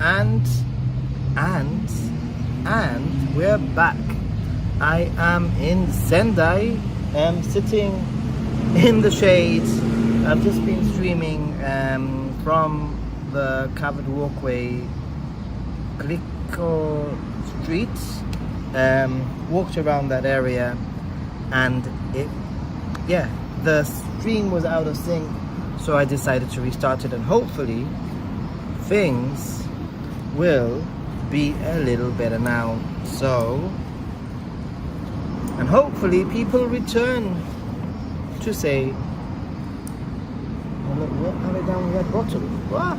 and we're back. I am in Sendai. I'm sitting in the shade. I've just been streaming from the covered walkway, Glicko Street. Walked around that area, and the stream was out of sync, so I decided to restart it, and hopefully things will be a little better now. So, and hopefully people return to say, oh look, what have I down red bottom? What?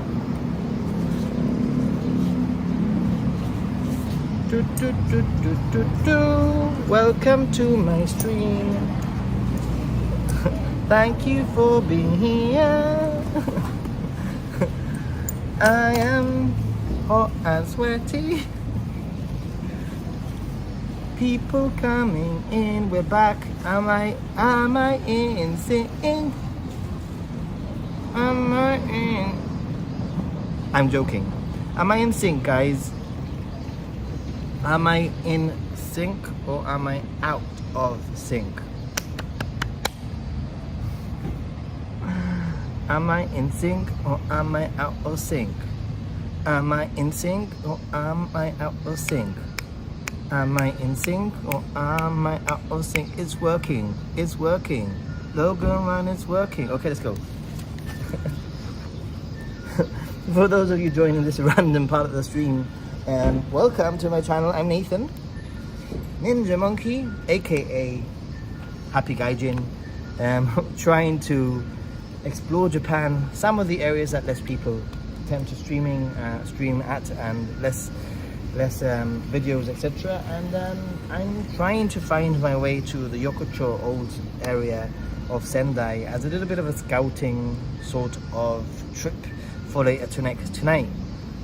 Welcome to my stream. Thank you for being here. I am hot and sweaty. People coming in, we're back. Am I in sync? Am I in? I'm joking. Am I in sync, guys? Am I in sync or am I out of sync? Am I in sync or am I out of sync? Am I in sync or am I out of sync? Am I in sync or am I out of sync? It's working. It's working. Logan Run is working. Okay, let's go. For those of you joining this random part of the stream, welcome to my channel. I'm Nathan, Ninja Monkey, aka Happy Gaijin. Trying to explore Japan, some of the areas that less people tend to stream at, and less videos, etc. And I'm trying to find my way to the Yokocho old area of Sendai as a little bit of a scouting sort of trip for later tonight.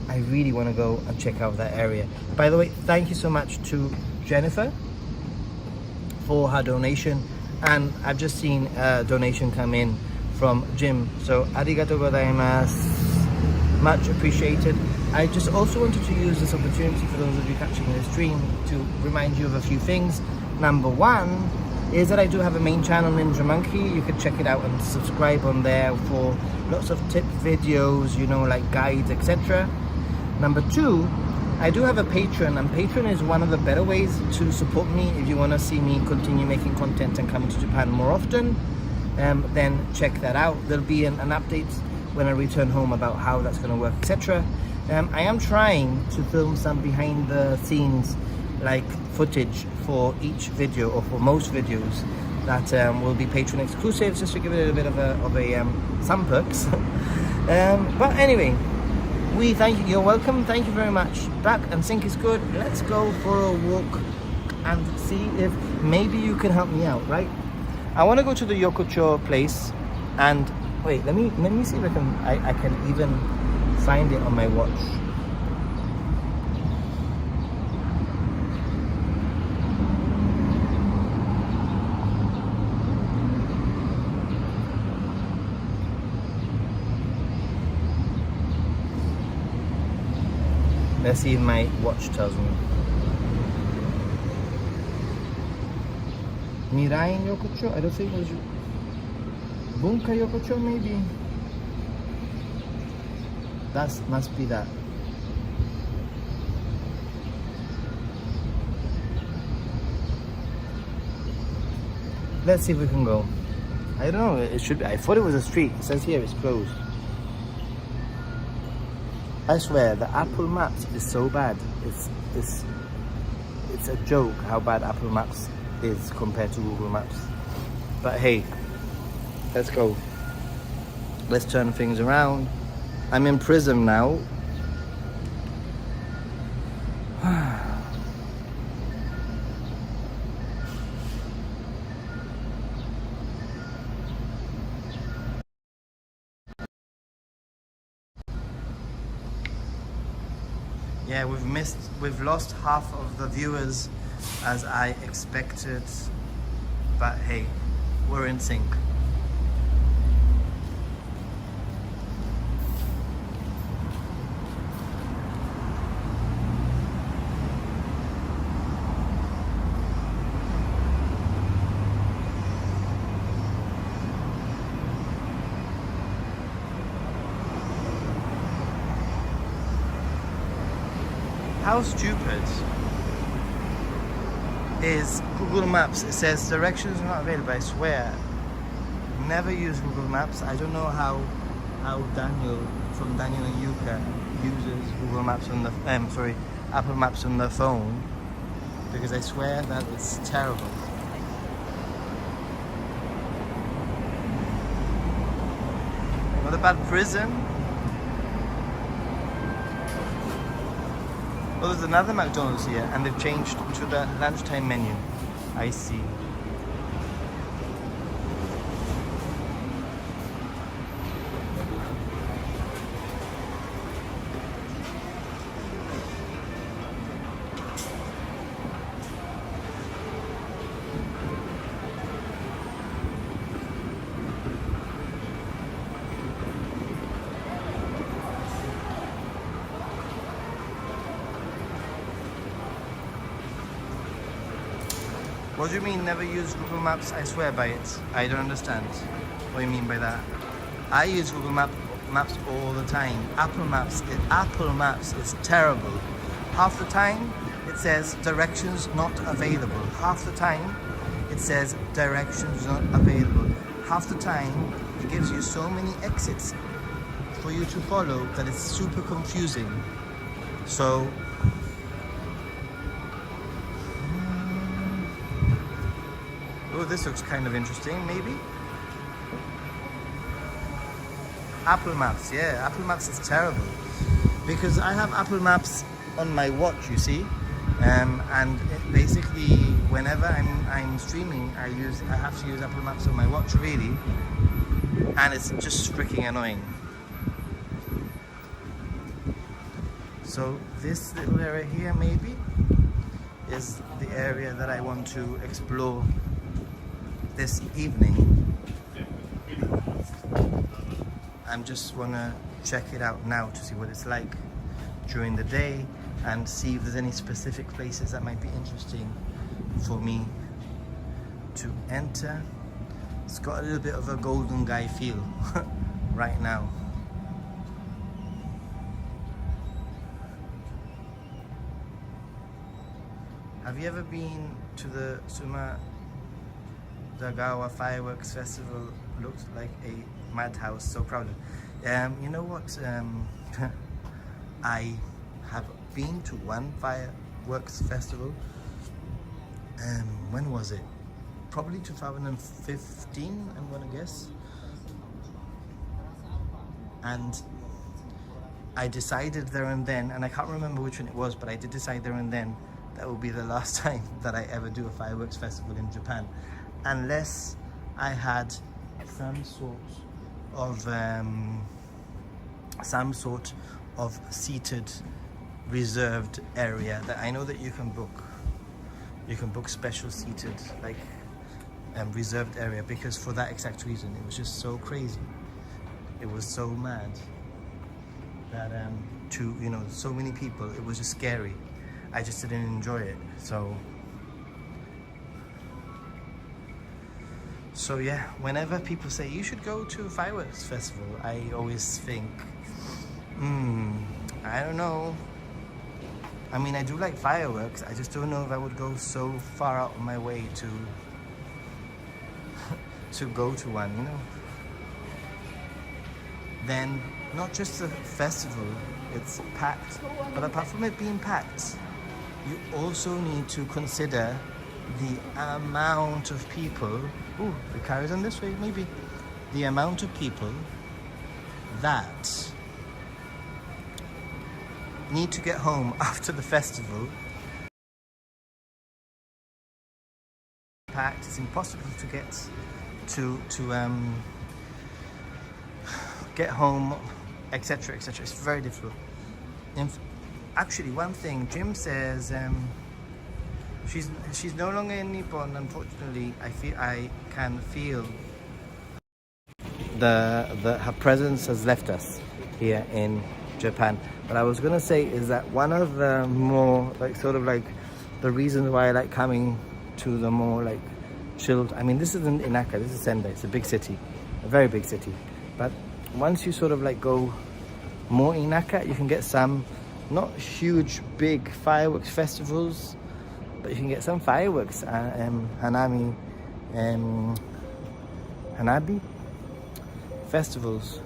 I really want to go and check out that area. By the way, thank you so much to Jennifer for her donation, and I've just seen a donation come in from Jim, so arigatou gozaimasu, much appreciated. I just also wanted to use this opportunity for those of you catching the stream to remind you of a few things. Number one is that I do have a main channel, Ninja Monkey. You can check it out and subscribe on there for lots of tip videos, you know, like guides, etc. Number two, I do have a Patreon, and Patreon is one of the better ways to support me. If you want to see me continue making content and coming to Japan more often, then check that out. There'll be an update when I return home about how that's going to work, etc. I am trying to film some behind the scenes like footage for each video, or for most videos, that will be Patreon exclusives, just to give it a bit of some perks. But anyway, we thank you. You're welcome. Thank you very much. Back and sync is good. Let's go for a walk and see if maybe you can help me out, right? I want to go to the Yokocho place, and wait, let me see if I can even find it on my watch. Let's see if my watch tells me. Mirai Yokocho? I don't think it was Bunka Yokocho, maybe? That must be that. Let's see if we can go. I don't know, it should be. I thought it was a street. It says here it's closed. I swear, the Apple Maps is so bad. It's a joke how bad Apple Maps is compared to Google Maps. But hey, let's go. Let's turn things around. I'm in prison now. Yeah, we've lost half of the viewers as I expected, but hey, we're in sync. How stupid is Google Maps? It says directions are not available. I swear, never use Google Maps. I don't know how Daniel from Daniel and Yuka uses Google Maps on the Apple Maps on the phone, because I swear that it's terrible. What about prison? Oh, there's another McDonald's here, and they've changed to the lunchtime menu. I see. What do you mean never use Google Maps? I swear by it. I don't understand what you mean by that. I use Google Maps all the time. Apple Maps is terrible. Half the time it says directions not available. Half the time it says directions not available. Half the time it gives you so many exits for you to follow that it's super confusing. So oh, this looks kind of interesting, maybe. Apple Maps, yeah, Apple Maps is terrible. Because I have Apple Maps on my watch, you see. And basically, whenever I'm streaming, I have to use Apple Maps on my watch, really. And it's just freaking annoying. So this little area here, maybe, is the area that I want to explore this evening. I just want to check it out now to see what it's like during the day and see if there's any specific places that might be interesting for me to enter. It's got a little bit of a Golden Guy feel right now. Have you ever been to the Dagawa Fireworks Festival? Looks like a madhouse, so crowded. You know what? I have been to one fireworks festival. When was it? Probably 2015, I'm gonna guess. And I decided there and then, and I can't remember which one it was, but I did decide there and then that will be the last time that I ever do a fireworks festival in Japan, unless I had some sort of seated reserved area that I know that you can book. You can book special seated, like reserved area, because for that exact reason, it was just so crazy. It was so mad that so many people, it was just scary. I just didn't enjoy it. So yeah, whenever people say you should go to a fireworks festival, I always think, I don't know. I mean, I do like fireworks. I just don't know if I would go so far out of my way to go to one, you know. Then not just the festival, it's packed, but apart from it being packed, you also need to consider the amount of people. Ooh, it carries on this way, maybe. The amount of people that need to get home after the festival. Packed, it's impossible to get get home, etc., etc. It's very difficult. Actually, one thing, Jim says she's no longer in Nippon. Unfortunately, I can feel her presence has left us here in Japan. What I was gonna say is that one of the more the reasons why I like coming to the more chilled. I mean, this isn't Inaka. This is Sendai. It's a big city, a very big city. But once you go more Inaka, you can get some not huge, big fireworks festivals, but you can get some fireworks. Hanabi festivals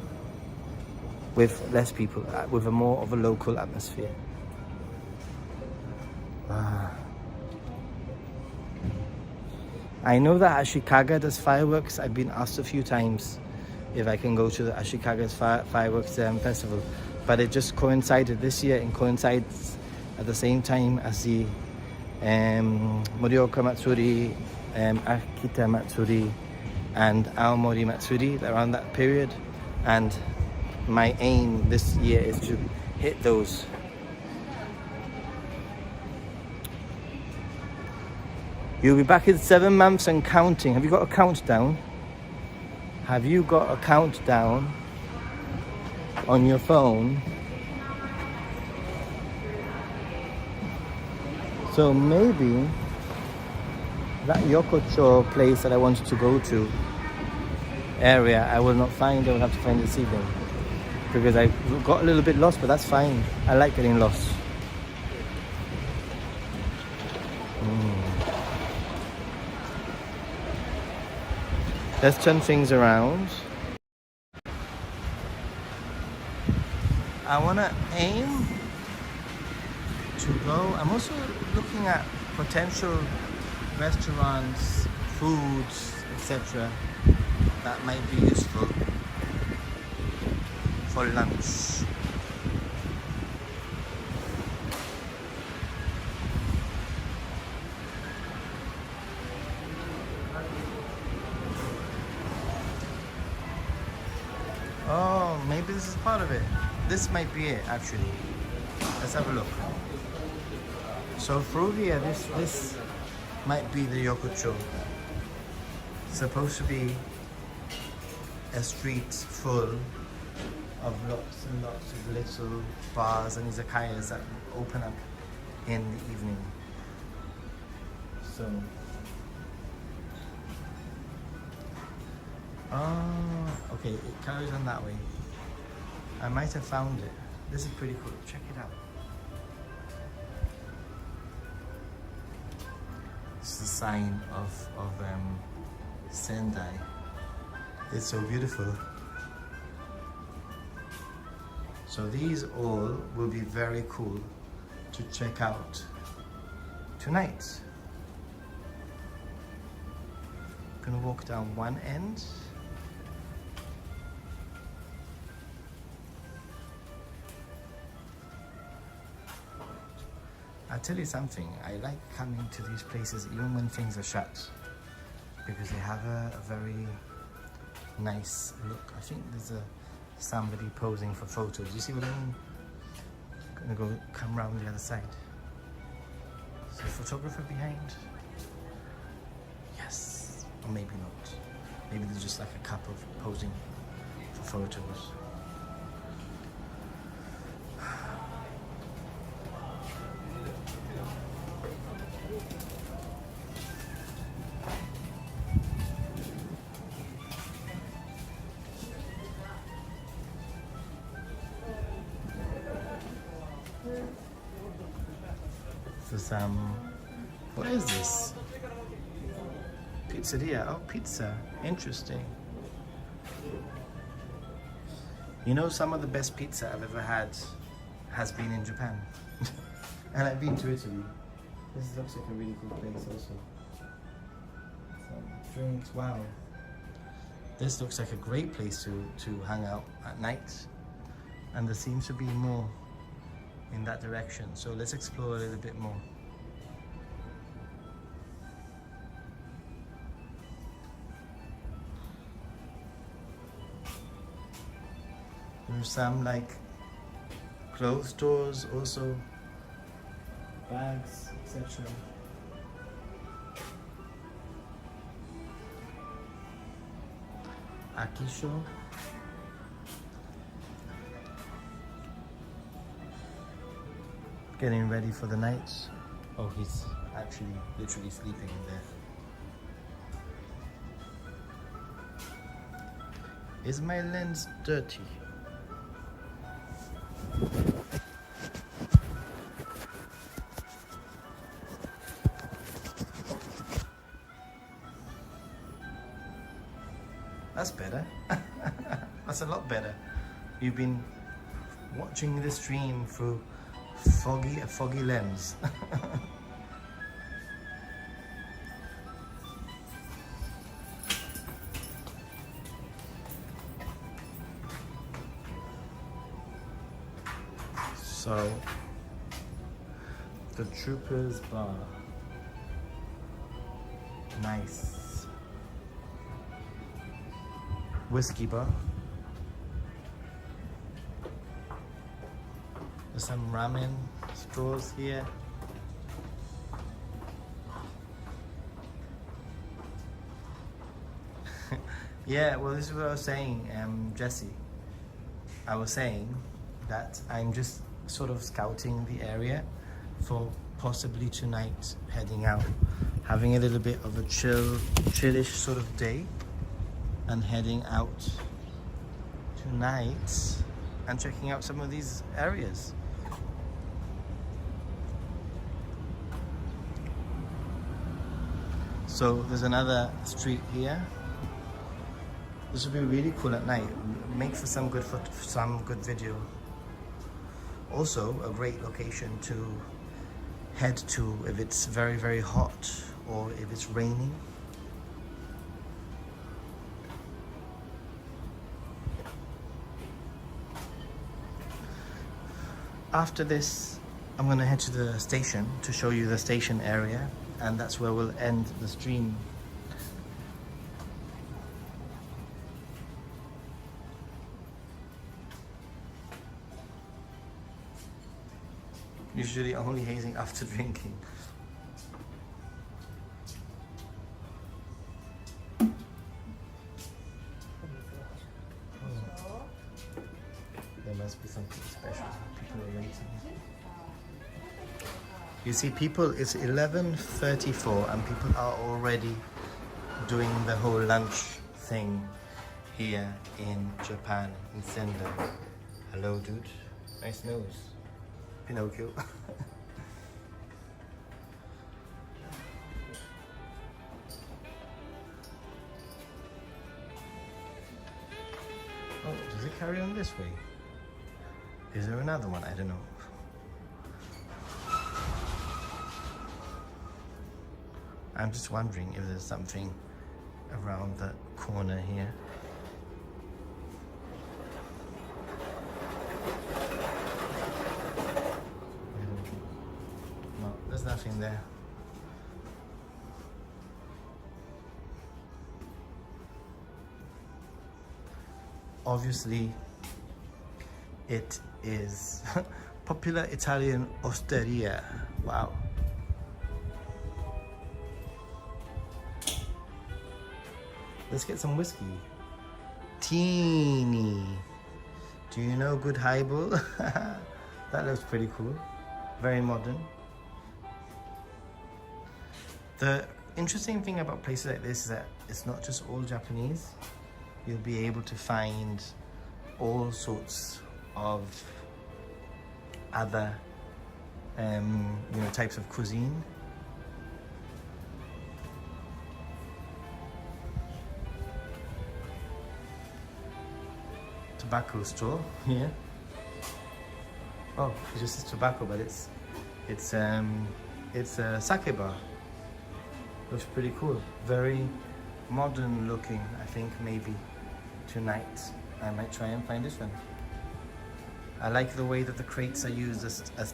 with less people, with a more of a local atmosphere. I know that Ashikaga does fireworks. I've been asked a few times if I can go to the Ashikaga's fireworks festival, but it just coincided this year, and coincides at the same time as the Morioka Matsuri, Akita Matsuri, and Aomori Matsuri, around that period. And my aim this year is to hit those. You'll be back in 7 months and counting. Have you got a countdown? Have you got a countdown on your phone? So maybe that Yokocho place that I wanted to go to area, I will not find. I will have to find this evening, because I got a little bit lost, but that's fine. I like getting lost. Let's turn things around. I want to aim to go. I'm also looking at potential restaurants, foods, etc. that might be useful for lunch. Oh, maybe this is part of it. This might be it, actually. Let's have a look. So through here, this might be the Yokocho. It's supposed to be a street full of lots and lots of little bars and izakayas that open up in the evening. So, okay, it carries on that way. I might have found it. This is pretty cool. Check it out. It's the sign of Sendai. It's so beautiful. So these all will be very cool to check out tonight. Gonna walk down one end. I'll tell you something, I like coming to these places even when things are shut, because they have a very nice look. I think there's somebody posing for photos. You see what I mean? I'm gonna come around the other side. Is there a photographer behind? Yes, or maybe not. Maybe there's just like a couple posing for photos. What is this? Pizzeria. Oh, pizza. Interesting. You know, some of the best pizza I've ever had has been in Japan. And I've been to Italy. This looks like a really cool place also. Some drinks. Wow. This looks like a great place to hang out at night. And there seems to be more in that direction. So let's explore a little bit more. There's some like clothes stores also, bags, etc. Akisho. Getting ready for the night. Oh, he's actually literally sleeping there. Is my lens dirty? better. That's a lot better. You've been watching the stream through a foggy lens. So, the Troopers Bar. Nice. Whiskey bar. There's some ramen straws here. Yeah, well, this is what I was saying, Jesse. I was saying that I'm just sort of scouting the area for possibly tonight heading out, having a little bit of a chillish sort of day, and heading out tonight and checking out some of these areas. So there's another street here. This would be really cool at night. Make for some good video. Also, a great location to head to if it's very, very hot or if it's raining. After this, I'm gonna head to the station to show you the station area, and that's where we'll end the stream. Usually only hazing after drinking. There must be something special. People are waiting. You see, people, it's 11:34 and people are already doing the whole lunch thing here in Japan, in Sendai. Hello, dude. Nice nose. Pinocchio. Oh, does it carry on this way? Is there another one? I don't know. I'm just wondering if there's something around the corner here. No, there's nothing there. Obviously, it is popular Italian osteria. Wow. Let's get some whiskey. Teeny. Do you know good highball? That looks pretty cool. Very modern. The interesting thing about places like this is that it's not just all Japanese. You'll be able to find all sorts of other types of cuisine. Tobacco store here. Oh, it just says tobacco, but it's a sake bar. Looks pretty cool. Very modern looking. I think maybe tonight I might try and find this one. I like the way that the crates are used as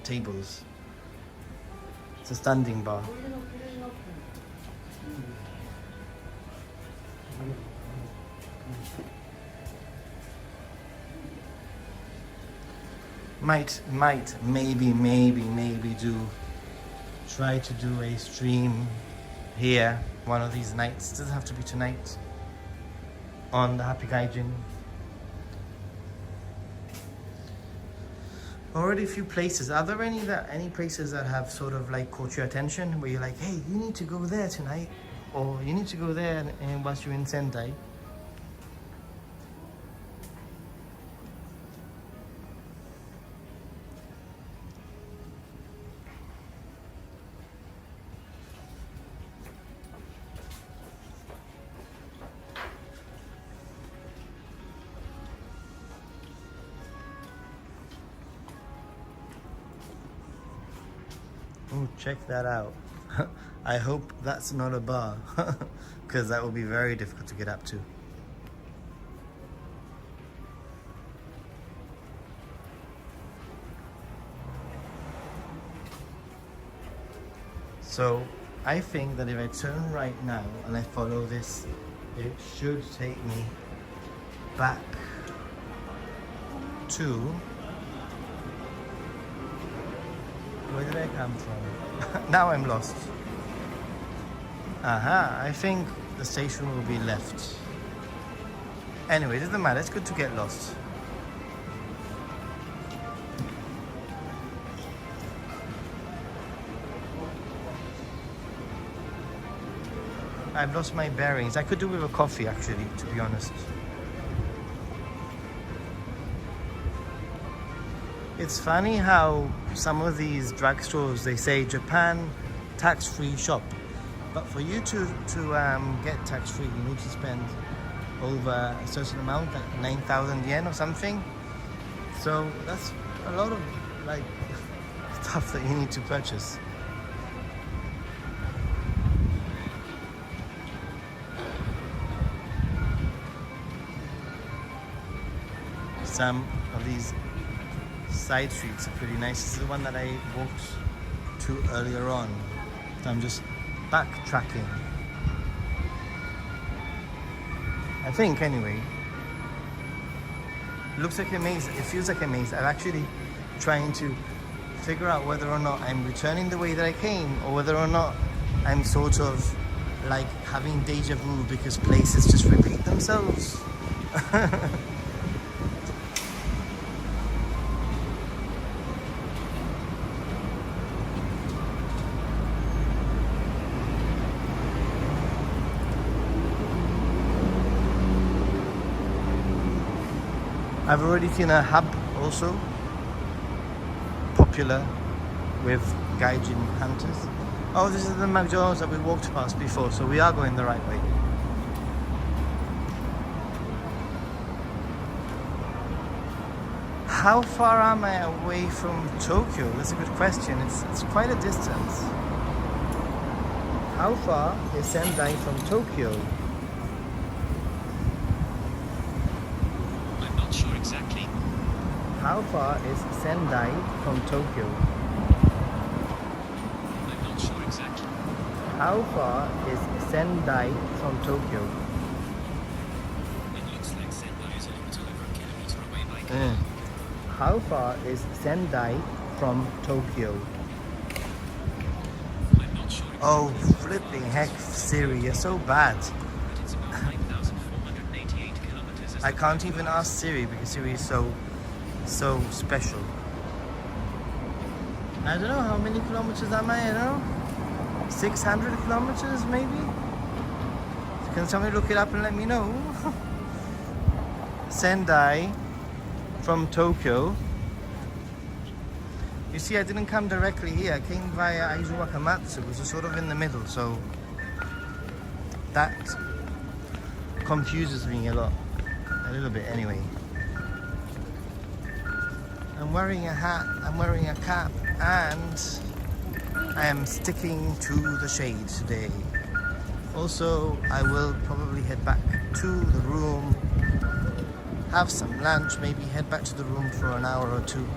tables. It's a standing bar. Maybe try to do a stream here one of these nights. It doesn't have to be tonight on the Happy Gaijin. Already a few places. Are there any places that have sort of like caught your attention where you're like, hey, you need to go there tonight, or you need to go there and whilst you're in Sendai? Oh, check that out. I hope that's not a bar, because that will be very difficult to get up to. So I think that if I turn right now and I follow this, it should take me back to where did I come from? Now I'm lost. Aha, I think the station will be left. Anyway, it doesn't matter, it's good to get lost. I've lost my bearings. I could do with a coffee actually, to be honest. It's funny how some of these drugstores, they say Japan tax-free shop. But for you to get tax-free, you need to spend over a certain amount, like 9,000 yen or something. So that's a lot of like stuff that you need to purchase. Some of these side streets are pretty nice. This is the one that I walked to earlier on. So I'm just backtracking. I think anyway. It looks like a maze. It feels like a maze. I'm actually trying to figure out whether or not I'm returning the way that I came, or whether or not I'm sort of like having deja vu because places just repeat themselves. I've already seen a hub also popular with Gaijin hunters. Oh, this is the McDonald's that we walked past before, so we are going the right way. How far am I away from Tokyo? That's a good question. It's quite a distance. How far is Sendai from Tokyo? How far is Sendai from Tokyo? I'm not sure exactly. How far is Sendai from Tokyo? It looks like Sendai is a little over a kilometer away by car. How far is Sendai from Tokyo? I'm not sure exactly. Oh, flipping heck, Siri, you're so bad. But it's about 9,488 kilometers. I can't even ask Siri because Siri is so special. I don't know how many kilometers am I, 600 kilometers maybe? Can somebody look it up and let me know? Sendai from Tokyo. You see, I didn't come directly here. I came via Aizu Wakamatsu, which is sort of in the middle, so that confuses me a little bit anyway. I'm wearing a hat, I'm wearing a cap, and I am sticking to the shade today. Also, I will probably head back to the room, have some lunch, maybe head back to the room for an hour or two.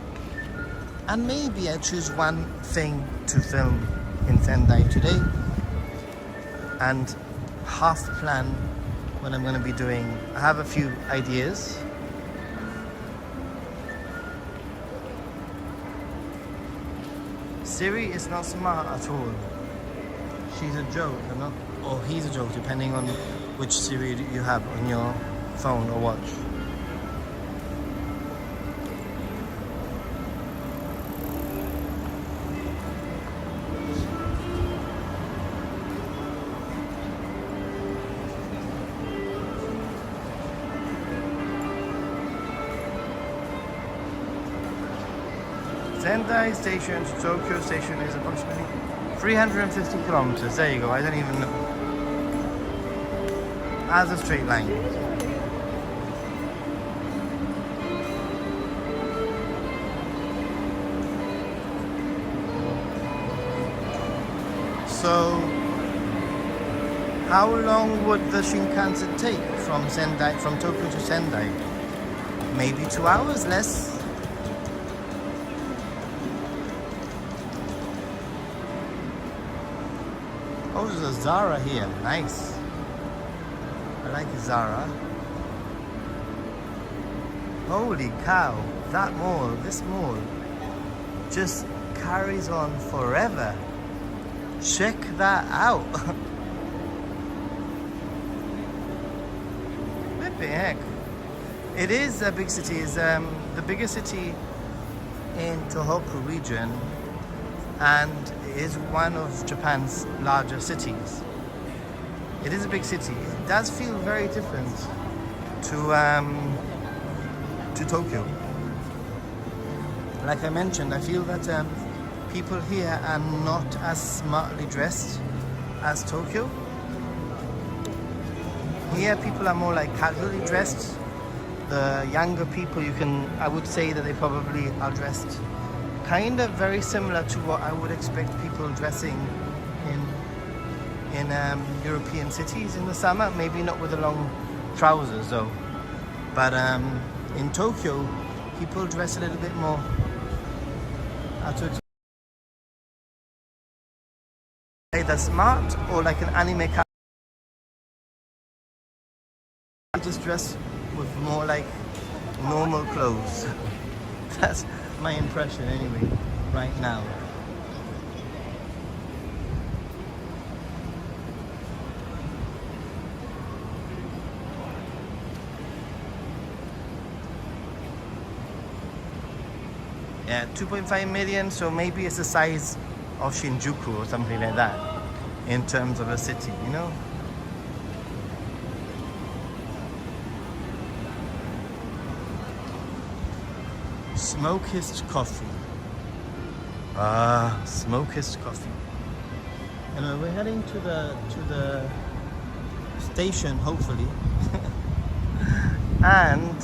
And maybe I choose one thing to film in Sendai today and half plan what I'm going to be doing. I have a few ideas. Siri is not smart at all. She's a joke, or he's a joke, depending on which Siri you have on your phone or watch. Sendai station to Tokyo station is approximately 350 kilometers. There you go, I don't even know. As a straight line. So, how long would the Shinkansen take from Sendai, from Tokyo to Sendai? Maybe 2 hours less. Oh, there's a Zara here. Nice. I like Zara. Holy cow. That mall, this mall, just carries on forever. Check that out. What the heck? It is a big city. It's the biggest city in Tohoku region, and is one of Japan's larger cities. It is a big city. It does feel very different to Tokyo. Like I mentioned, I feel that people here are not as smartly dressed as Tokyo. Here people are more like casually dressed. The younger people, I would say that they probably are dressed kind of very similar to what I would expect people dressing in European cities in the summer. Maybe not with the long trousers though. But in Tokyo, people dress a little bit more either smart or like an anime character. Just dress with more like normal clothes. That's my impression anyway, right now. Yeah, 2.5 million, so maybe it's the size of Shinjuku or something like that in terms of a city, you know? Smoke-kissed coffee. Ah, smoke-kissed coffee. And we're heading to the station, hopefully. And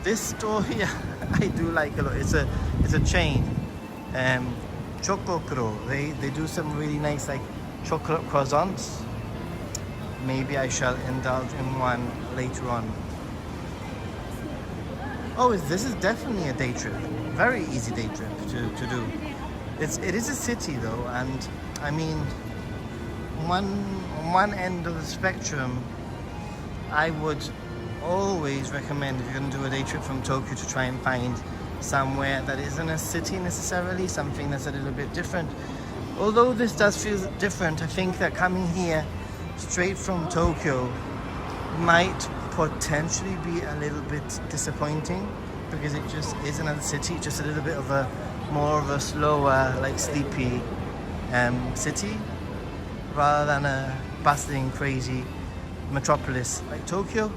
this store here, I do like a lot. It's a chain. Chococro. They do some really nice like chocolate croissants. Maybe I shall indulge in one later on. Oh, this is definitely a day trip. Very easy day trip to do. It is a city though, and I mean, on one end of the spectrum, I would always recommend, if you're going to do a day trip from Tokyo, to try and find somewhere that isn't a city necessarily, something that's a little bit different. Although this does feel different, I think that coming here straight from Tokyo might potentially be a little bit disappointing, because it just isn't a city, just a little bit of a more of a slower, like sleepy city, rather than a bustling, crazy metropolis like Tokyo.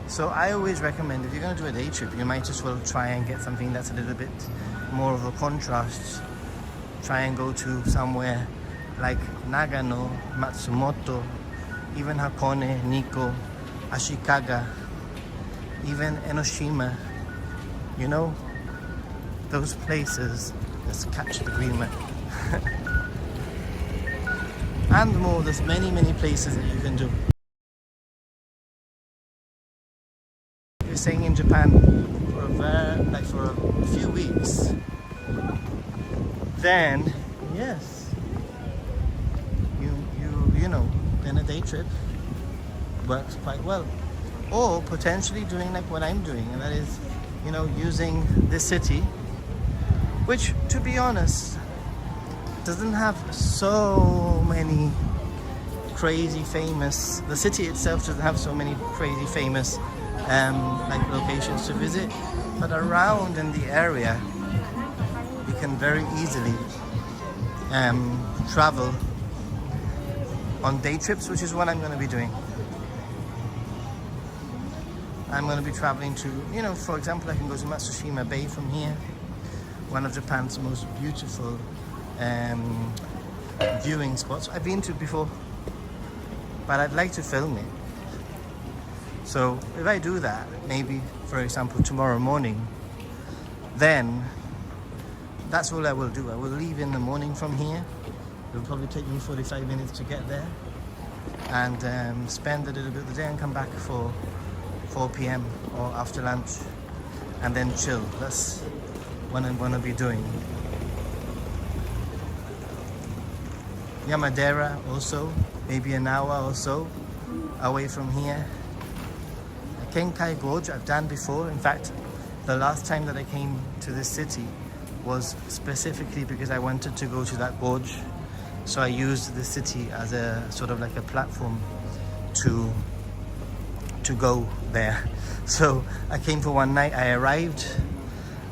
So I always recommend, if you're going to do a day trip, you might as well try and get something that's a little bit more of a contrast. Try and go to somewhere like Nagano, Matsumoto, even Hakone, Nikko, Ashikaga, even Enoshima. You know, those places. Let's catch the green man. And more, there's many places that you can do. If you're staying in Japan for a few weeks, then yes, you know, then a day trip works quite well. Or potentially doing like what I'm doing, and that is, you know, using this city, which, to be honest, doesn't have so many crazy famous, the city itself doesn't have so many crazy famous like locations to visit, but around in the area you can very easily travel on day trips, which is what I'm going to be doing. I'm going to be traveling to, you know, for example, I can go to Matsushima Bay from here, one of Japan's most beautiful viewing spots. I've been to before, but I'd like to film it. So if I do that, maybe, for example, tomorrow morning, then that's all I will do. I will leave in the morning from here. It'll probably take me 45 minutes to get there, and spend a little bit of the day and come back for 4 p.m. or after lunch, and then chill. That's what I'm gonna be doing. Yamadera also, maybe an hour or so away from here. Kenkai Gorge I've done before. In fact, the last time that I came to this city was specifically because I wanted to go to that gorge. So I used the city as a sort of like a platform to go there. So I came for one night. I arrived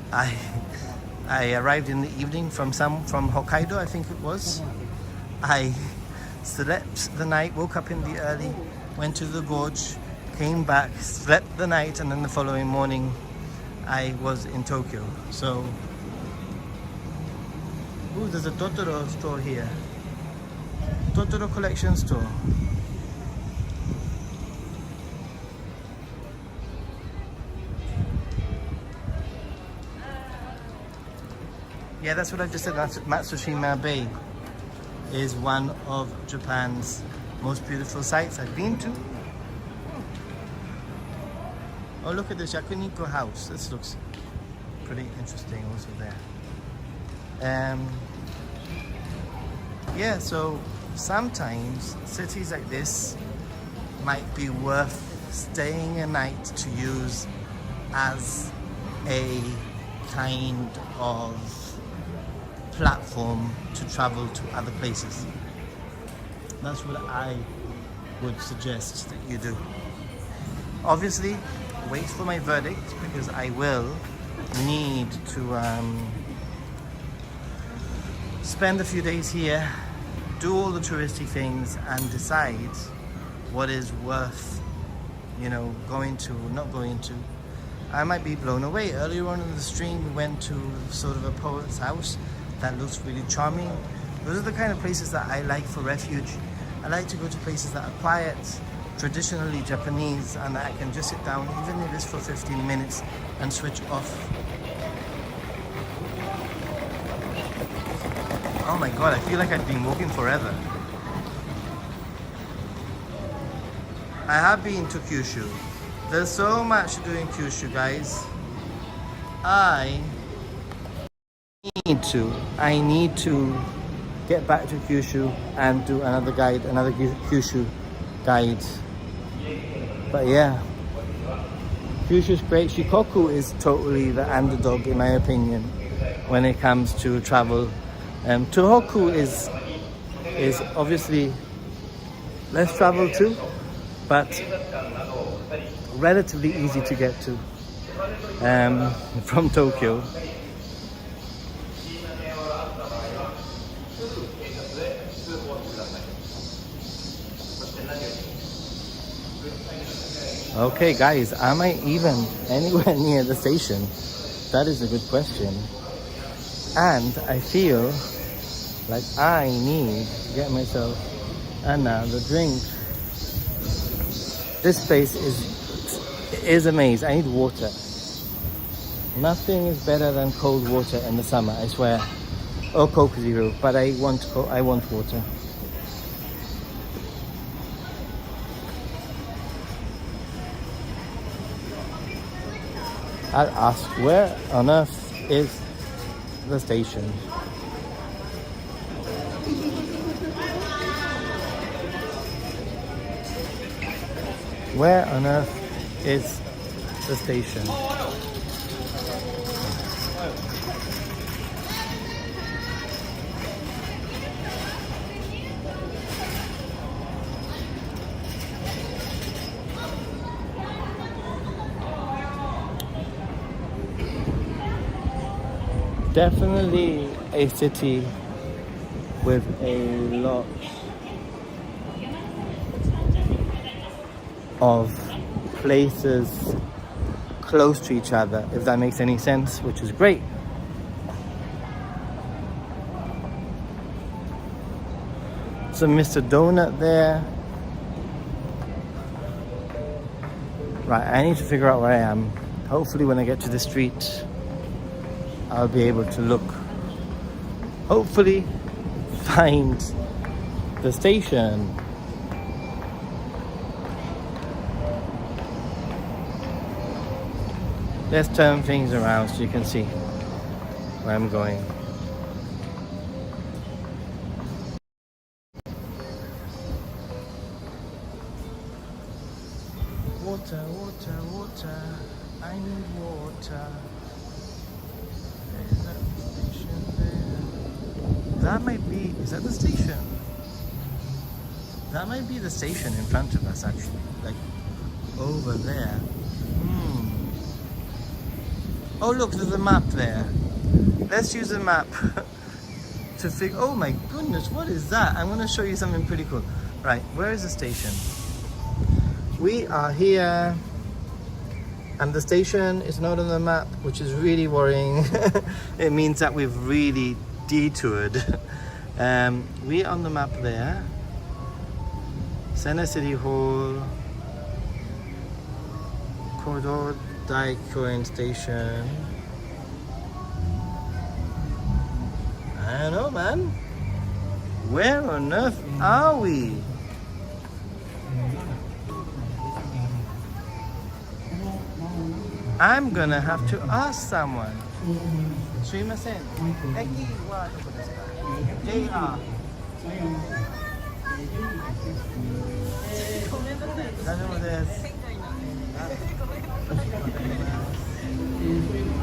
in the evening from Hokkaido, I think it was. I slept the night, woke up in the early, went to the gorge, came back, slept the night, and then the following morning I was in Tokyo. So, ooh, there's a Totoro store here. Totoro collection store. Yeah, that's what I just said. Matsushima Bay is one of Japan's most beautiful sites I've been to. Oh, look at this Yakuniko house. This looks pretty interesting also there. Yeah, so sometimes cities like this might be worth staying a night to use as a kind of platform to travel to other places. That's what I would suggest that you do. Obviously, wait for my verdict, because I will need to spend a few days here, do all the touristy things, and decide what is worth, going to, not going to. I might be blown away. Earlier on in the stream, we went to sort of a poet's house that looks really charming. Those are the kind of places that I like for refuge. I like to go to places that are quiet, traditionally Japanese, and that I can just sit down, even if it's for 15 minutes, and switch off. Oh my god, I feel like I've been walking forever. I have been to Kyushu. There's so much to do in Kyushu, guys. I need to get back to Kyushu and do another Kyushu guide. But yeah, Kyushu's great. Shikoku is totally the underdog in my opinion when it comes to travel. Tohoku is obviously less travel too, but relatively easy to get to from Tokyo. Okay guys, am I even anywhere near the station? That is a good question. And I feel like I need to get myself another drink. This place is amazing. I need water. Nothing is better than cold water in the summer, I swear. Or Coke Zero, but I want water. I'll ask, where on earth is the station? Where on earth is the station? Definitely a city with a lot of places close to each other, if that makes any sense, which is great. So Mr. Donut there. Right, I need to figure out where I am. Hopefully when I get to the street, I'll be able to look hopefully find the station. Let's turn things around so you can see where I'm going. Water, water, water, I need water. There's that station there. That might be, is that the station? That might be the station in front of us actually, like over there. Oh look, there's a map there. Let's use a map to figure, oh my goodness, what is that? I'm going to show you something pretty cool. Right, where is the station? We are here, and the station is not on the map, which is really worrying. It means that we've really detoured. We're on the map there. Sendai City Hall, Kodo Daikoin Station. I don't know, man. Where on earth are we? I'm gonna have to ask someone. Sumimasen. Eki wa doko desu ka? JR.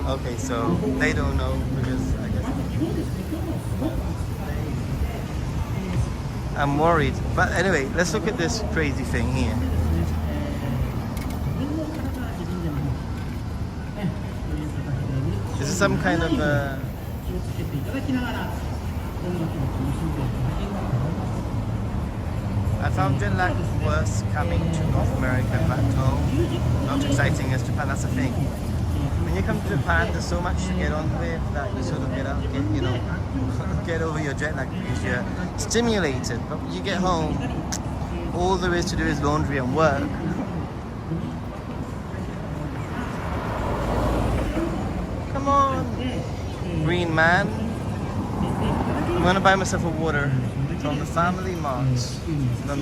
Okay, so they don't know because I guess I'm worried. But anyway, let's look at this crazy thing here. This is some kind of I found jet lag worse coming to North America back home. Not exciting as Japan, that's the thing. When you come to Japan, there's so much to get on with that you sort of get over your jet lag because you're stimulated. But when you get home, all there is to do is laundry and work. Come on, green man. I'm gonna buy myself a water from the family mart. The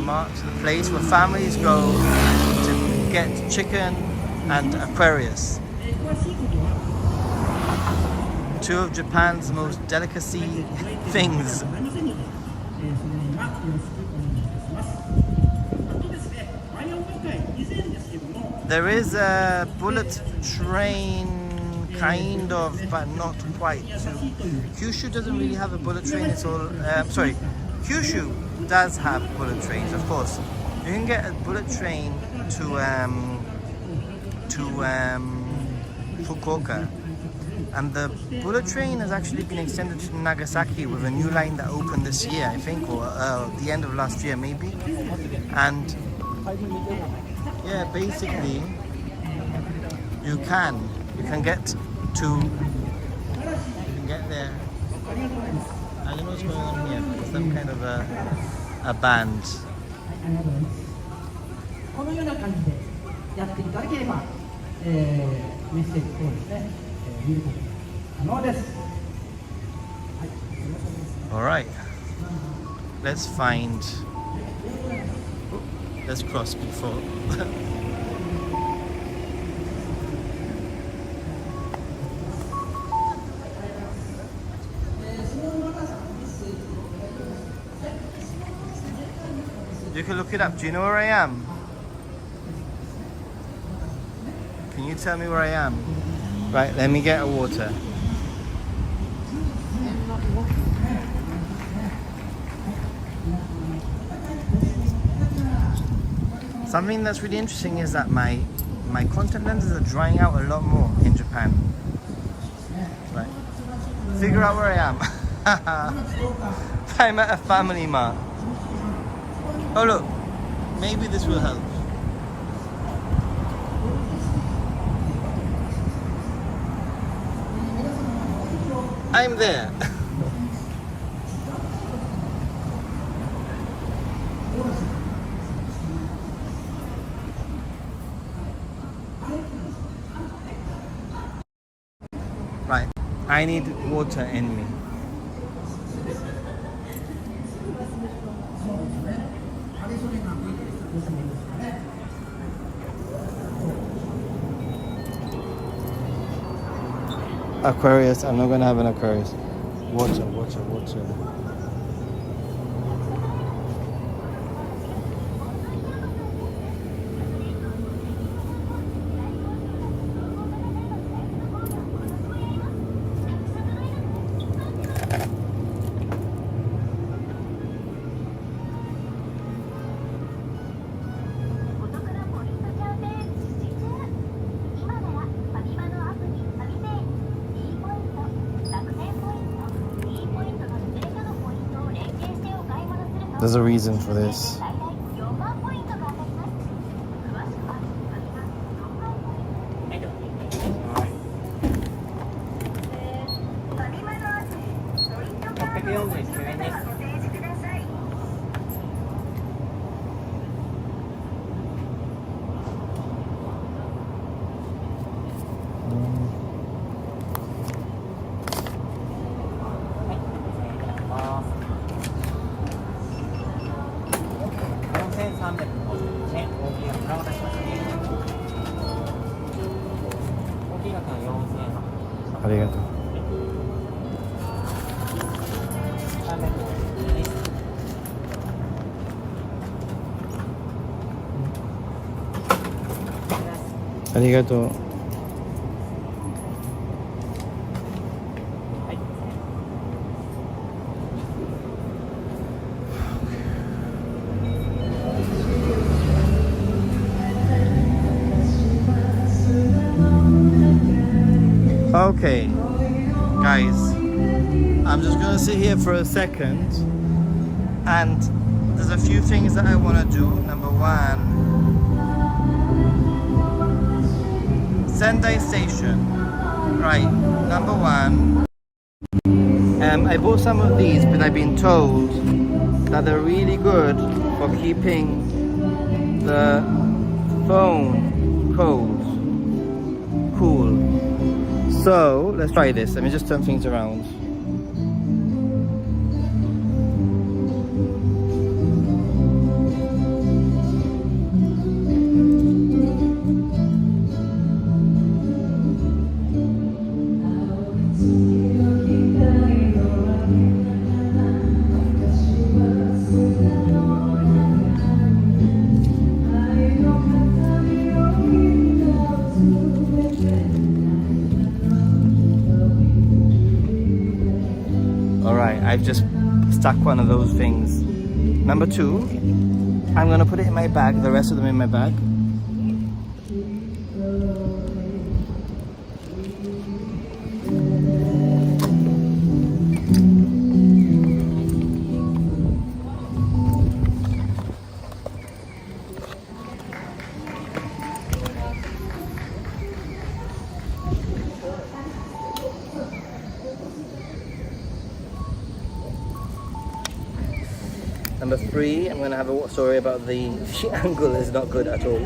place where families go to get chicken and Aquarius. Two of Japan's most delicacy things. There is a bullet train, kind of, but not quite. Kyushu doesn't really have a bullet train. It's all sorry. Kyushu does have bullet trains, of course. You can get a bullet train to Fukuoka, and the bullet train has actually been extended to Nagasaki with a new line that opened this year, I think, or the end of last year maybe. And yeah, basically you can get there. I don't know what's going on here. It's some kind of a band. All right. Let's cross before. You can look it up. Do you know where I am? Can you tell me where I am? Right, let me get a water. Something that's really interesting is that my contact lenses are drying out a lot more in Japan. Right. Figure out where I am. I'm at a family mart. Oh look, maybe this will help. I'm there. Right, I need water in me. Aquarius, I'm not gonna have an Aquarius. Water, water, water. There's a reason for this. Arigato. Arigato. Okay, guys, I'm just gonna sit here for a second, and there's a few things that I want to do. Number one, Sendai Station. Right, number one, I bought some of these, but I've been told that they're really good for keeping the phone cool. So let's try this. Let me just turn things around. I've just stuck one of those things. Number two, I'm gonna put it in my bag, the rest of them in my bag. Number three, I'm going to have a story about the angle is not good at all.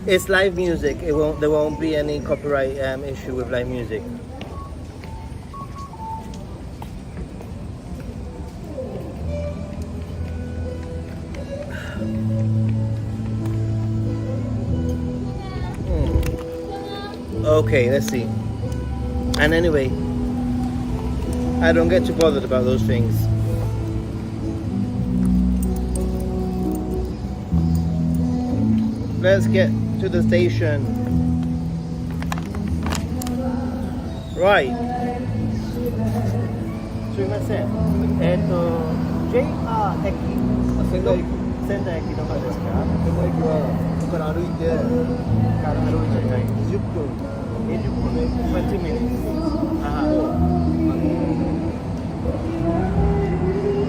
It's live music. There won't be any copyright issue with live music. Okay, let's see. And anyway, I don't get too bothered about those things. Let's get to the station. Right. すみません。JR 駅。仙台駅。仙台駅どこですか？仙台駅はここから歩いて20分。20 minutes.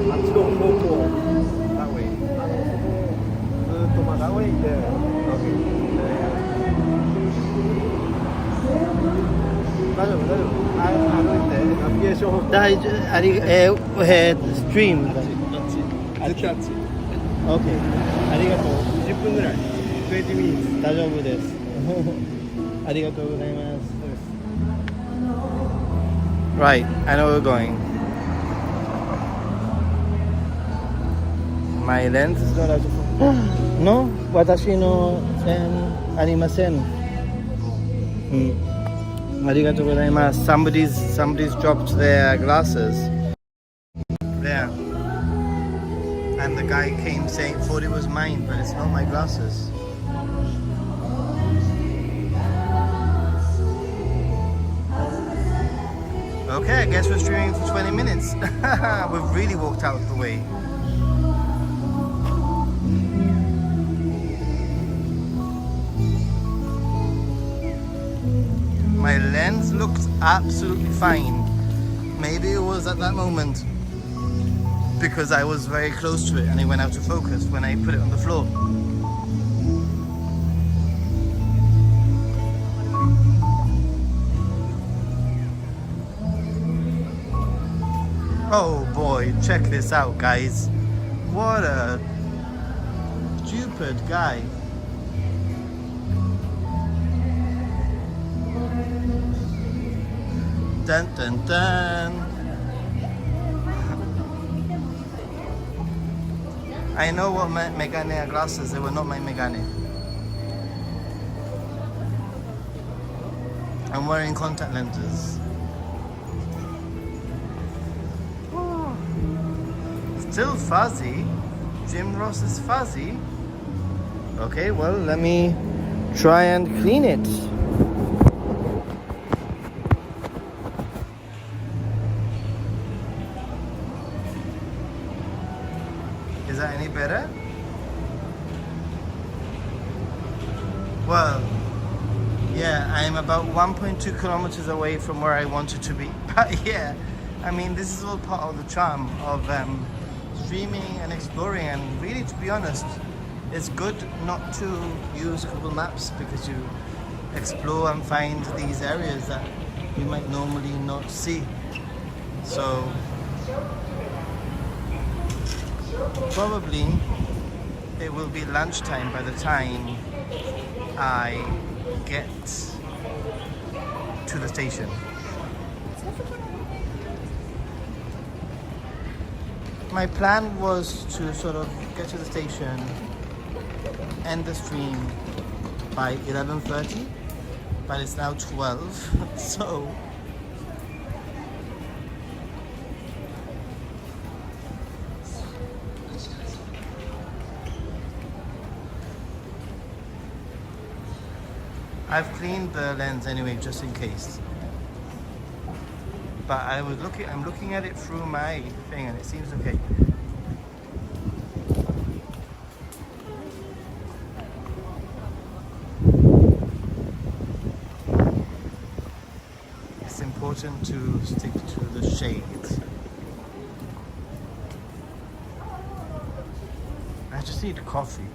あっちの方向。That way. ずっとまだ上行って。大丈夫。歩いてナビゲーション。ストリーム。あっち。OK。ありがとう。20分ぐらい。20 minutes. 大丈夫です。ありがとうございます。Right, I know where we're going. My lens is not out of focus. No, 私のありません。ありがとうございます。Somebody's dropped their glasses. There. And the guy came saying, thought it was mine, but it's not my glasses. Okay, I guess we're streaming for 20 minutes. We've really walked out of the way. My lens looked absolutely fine. Maybe it was at that moment because I was very close to it and it went out of focus when I put it on the floor. Oh boy, check this out, guys. What a stupid guy. Dun dun dun. I know what Megane are glasses, they were not my Megane. I'm wearing contact lenses. Oh, still fuzzy. Jim Ross is fuzzy. Okay, well, let me try and clean it. Is that any better? Well, yeah, I'm about 1.2 kilometers away from where I wanted to be. But yeah, I mean, this is all part of the charm of streaming and exploring. And really, to be honest, it's good not to use Google Maps because you explore and find these areas that you might normally not see. So probably it will be lunchtime by the time I get to the station. My plan was to sort of get to the station, end the stream by 11:30, but it's now 12, so I've cleaned the lens anyway, just in case. But I'm looking at it through my thing and it seems okay. It's important to stick to the shade. I just need coffee.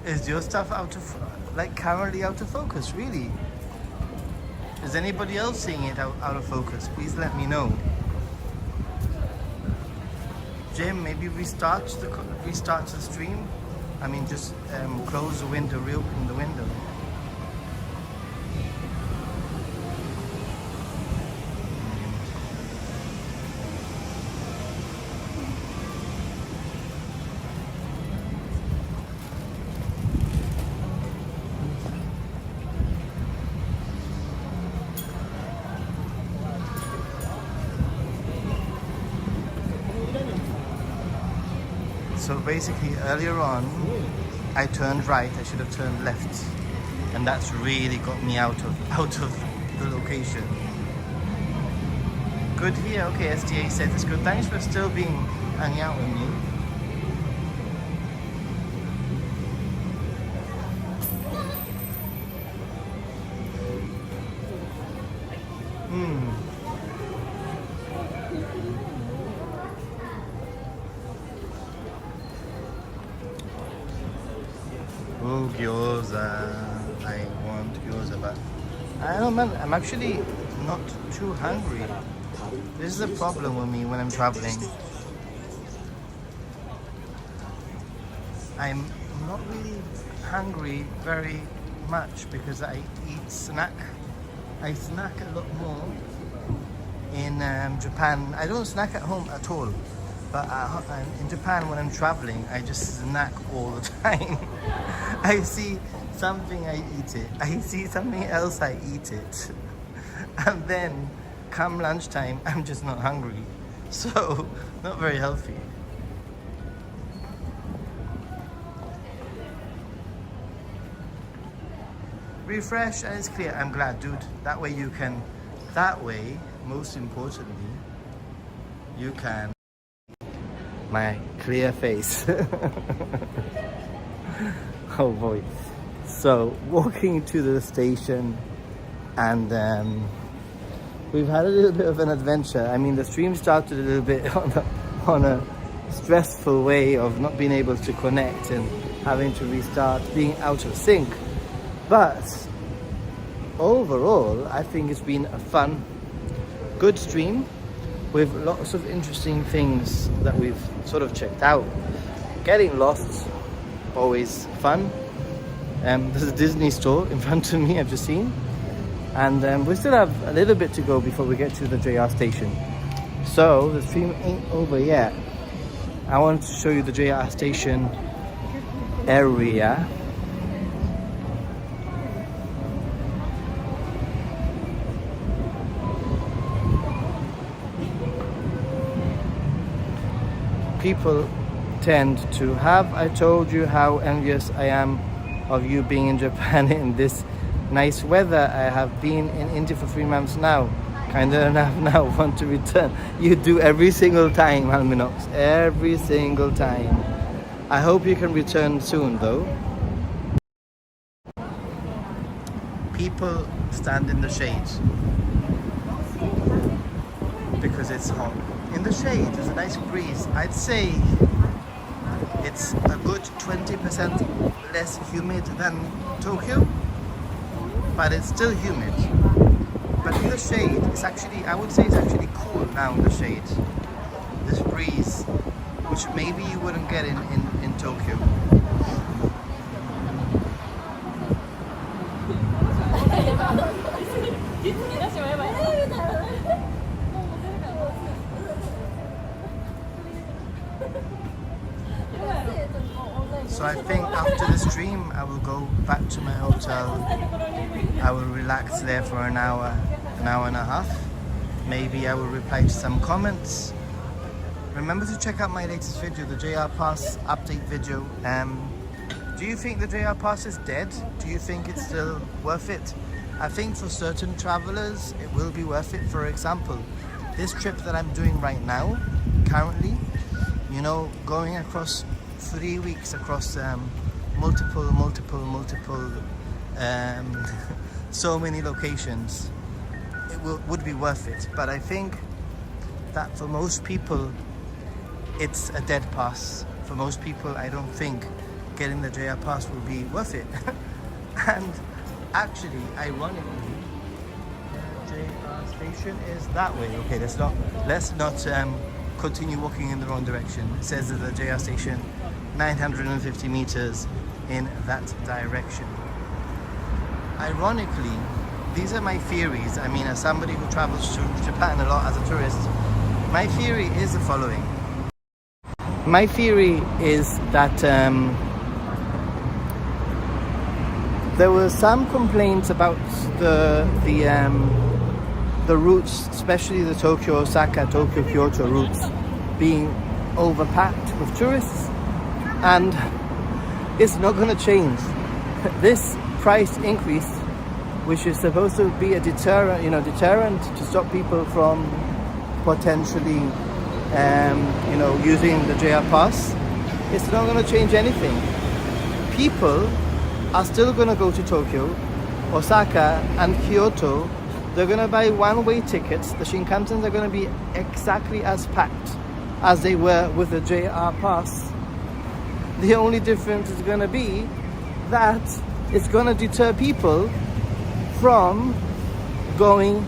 Is your stuff currently out of focus, really? Is anybody else seeing it out of focus? Please let me know. Jim, maybe restart the stream? I mean, just close the window, reopen the window. So basically, earlier on, I turned right. I should have turned left, and that's really got me out of the location. Good here. Okay, STA said it's good. Thanks for still hanging out with me. Oh, gyoza. I want gyoza, but I don't know, man. I'm actually not too hungry. This is a problem with me when I'm traveling. I'm not really hungry very much because I eat snack. I snack a lot more in Japan. I don't snack at home at all, but in Japan when I'm traveling, I just snack all the time. I see something, I eat it. I see something else, I eat it. And then come lunchtime, I'm just not hungry. So, not very healthy. Refresh and it's clear. I'm glad, dude. That way, most importantly, you can my clear face. Oh boy. So walking to the station, and we've had a little bit of an adventure. I mean, the stream started a little bit on a stressful way of not being able to connect and having to restart, being out of sync. But overall, I think it's been a fun, good stream with lots of interesting things that we've sort of checked out. Getting lost, always fun. There's a Disney store in front of me, I've just seen. And we still have a little bit to go before we get to the JR station. So the stream ain't over yet. I wanted to show you the JR station area. People tend to have I told you how envious I am of you being in Japan in this nice weather. I have been in India for 3 months now. Kinda enough now, want to return. You do every single time, Alminox. Every single time. I hope you can return soon though. People stand in the shade because it's hot. In the shade, there's a nice breeze. I'd say it's a good 20% less humid than Tokyo, but it's still humid. But in the shade, it's actually, I would say it's actually cool now in the shade. This breeze, which maybe you wouldn't get in Tokyo. So I think after the stream, I will go back to my hotel. I will relax there for an hour and a half. Maybe I will reply to some comments. Remember to check out my latest video, the JR Pass update video. Do you think the JR Pass is dead? Do you think it's still worth it? I think for certain travelers, it will be worth it. For example, this trip that I'm doing right now, currently, you know, going across 3 weeks across multiple so many locations, it would be worth it. But I think that for most people it's a dead pass. For most people, I don't think getting the JR Pass will be worth it. And actually, ironically, the JR station is that way. Okay, let's not continue walking in the wrong direction. It says that the JR station 950 meters in that direction. Ironically, these are my theories. I mean, as somebody who travels to Japan a lot as a tourist, my theory is the following. My theory is that there were some complaints about the routes, especially the Tokyo, Osaka, Tokyo, Kyoto routes being overpacked with tourists, and it's not going to change. This price increase, which is supposed to be a deterrent to stop people from potentially using the JR Pass, it's not going to change anything. People are still going to go to Tokyo, Osaka and Kyoto. They're going to buy one-way tickets. The Shinkansens are going to be exactly as packed as they were with the JR Pass. The only difference is going to be that it's going to deter people from going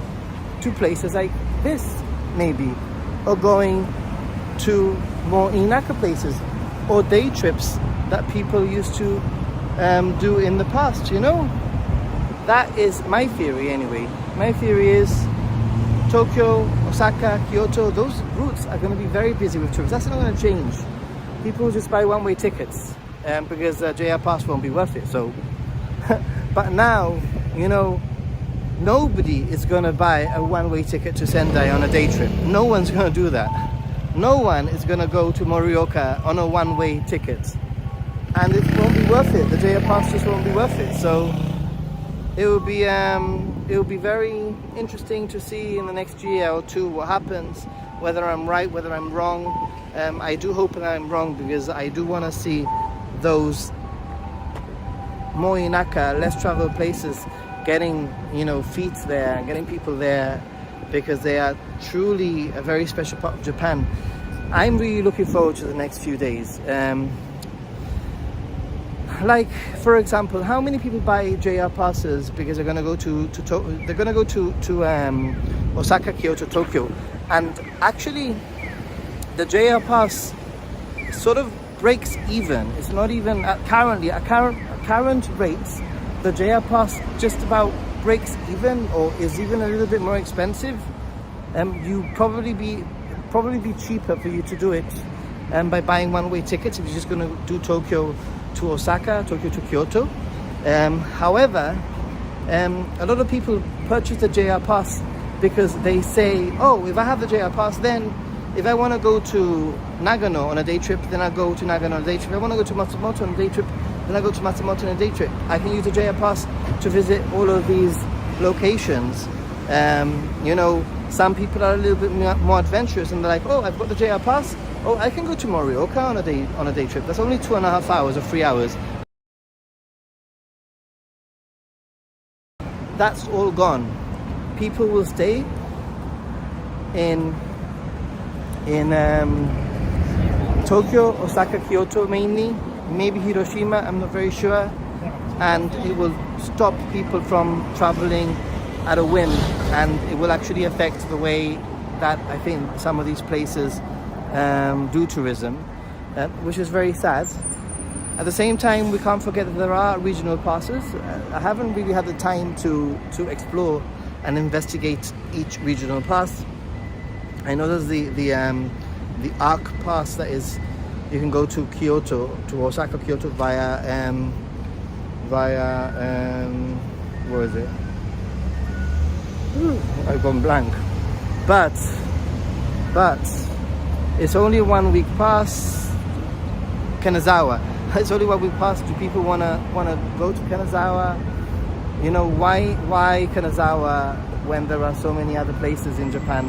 to places like this, maybe, or going to more inaka places, or day trips that people used to do in the past, you know? That is my theory anyway. My theory is Tokyo, Osaka, Kyoto, those routes are going to be very busy with tourists. That's not going to change. People will just buy one-way tickets because JR Pass won't be worth it. So, but now, you know, nobody is going to buy a one-way ticket to Sendai on a day trip. No one's going to do that. No one is going to go to Morioka on a one-way ticket. And it won't be worth it. The JR Pass just won't be worth it. So it will be very interesting to see in the next year or two what happens, whether I'm right, whether I'm wrong. I do hope that I'm wrong, because I do want to see those more inaka, less traveled places getting, you know, feet there, getting people there, because they are truly a very special part of Japan. I'm really looking forward to the next few days. Like, for example, how many people buy JR passes because they're going to go to Osaka, Kyoto, Tokyo, and actually the JR pass sort of breaks even. It's not even at current rates. The JR pass just about breaks even, or is even a little bit more expensive. You probably be cheaper for you to do it by buying one-way tickets if you're just going to do Tokyo to Osaka, Tokyo to Kyoto. However, a lot of people purchase the JR Pass because they say, oh, if I have the JR Pass, then if I want to go to Nagano on a day trip, then I go to Nagano on a day trip. If I want to go to Matsumoto on a day trip, then I go to Matsumoto on a day trip. I can use the JR Pass to visit all of these locations. You know, some people are a little bit more adventurous, and they're like, oh, I've got the JR Pass. Oh, I can go to Morioka on a day trip. That's only 2.5 hours or 3 hours. That's all gone. People will stay in Tokyo, Osaka, Kyoto mainly, maybe Hiroshima, I'm not very sure, and it will stop people from traveling at a whim, and it will actually affect the way that I think some of these places do tourism, which is very sad. At the same time, we can't forget that there are regional passes. I haven't really had the time to explore and investigate each regional pass. I know there's the ARC pass, that is, you can go to Kyoto, to Osaka, Kyoto via where is it? I've gone blank. But it's only a 1 week pass. Kanazawa. It's only 1 week pass. Do people wanna go to Kanazawa? You know, why Kanazawa when there are so many other places in Japan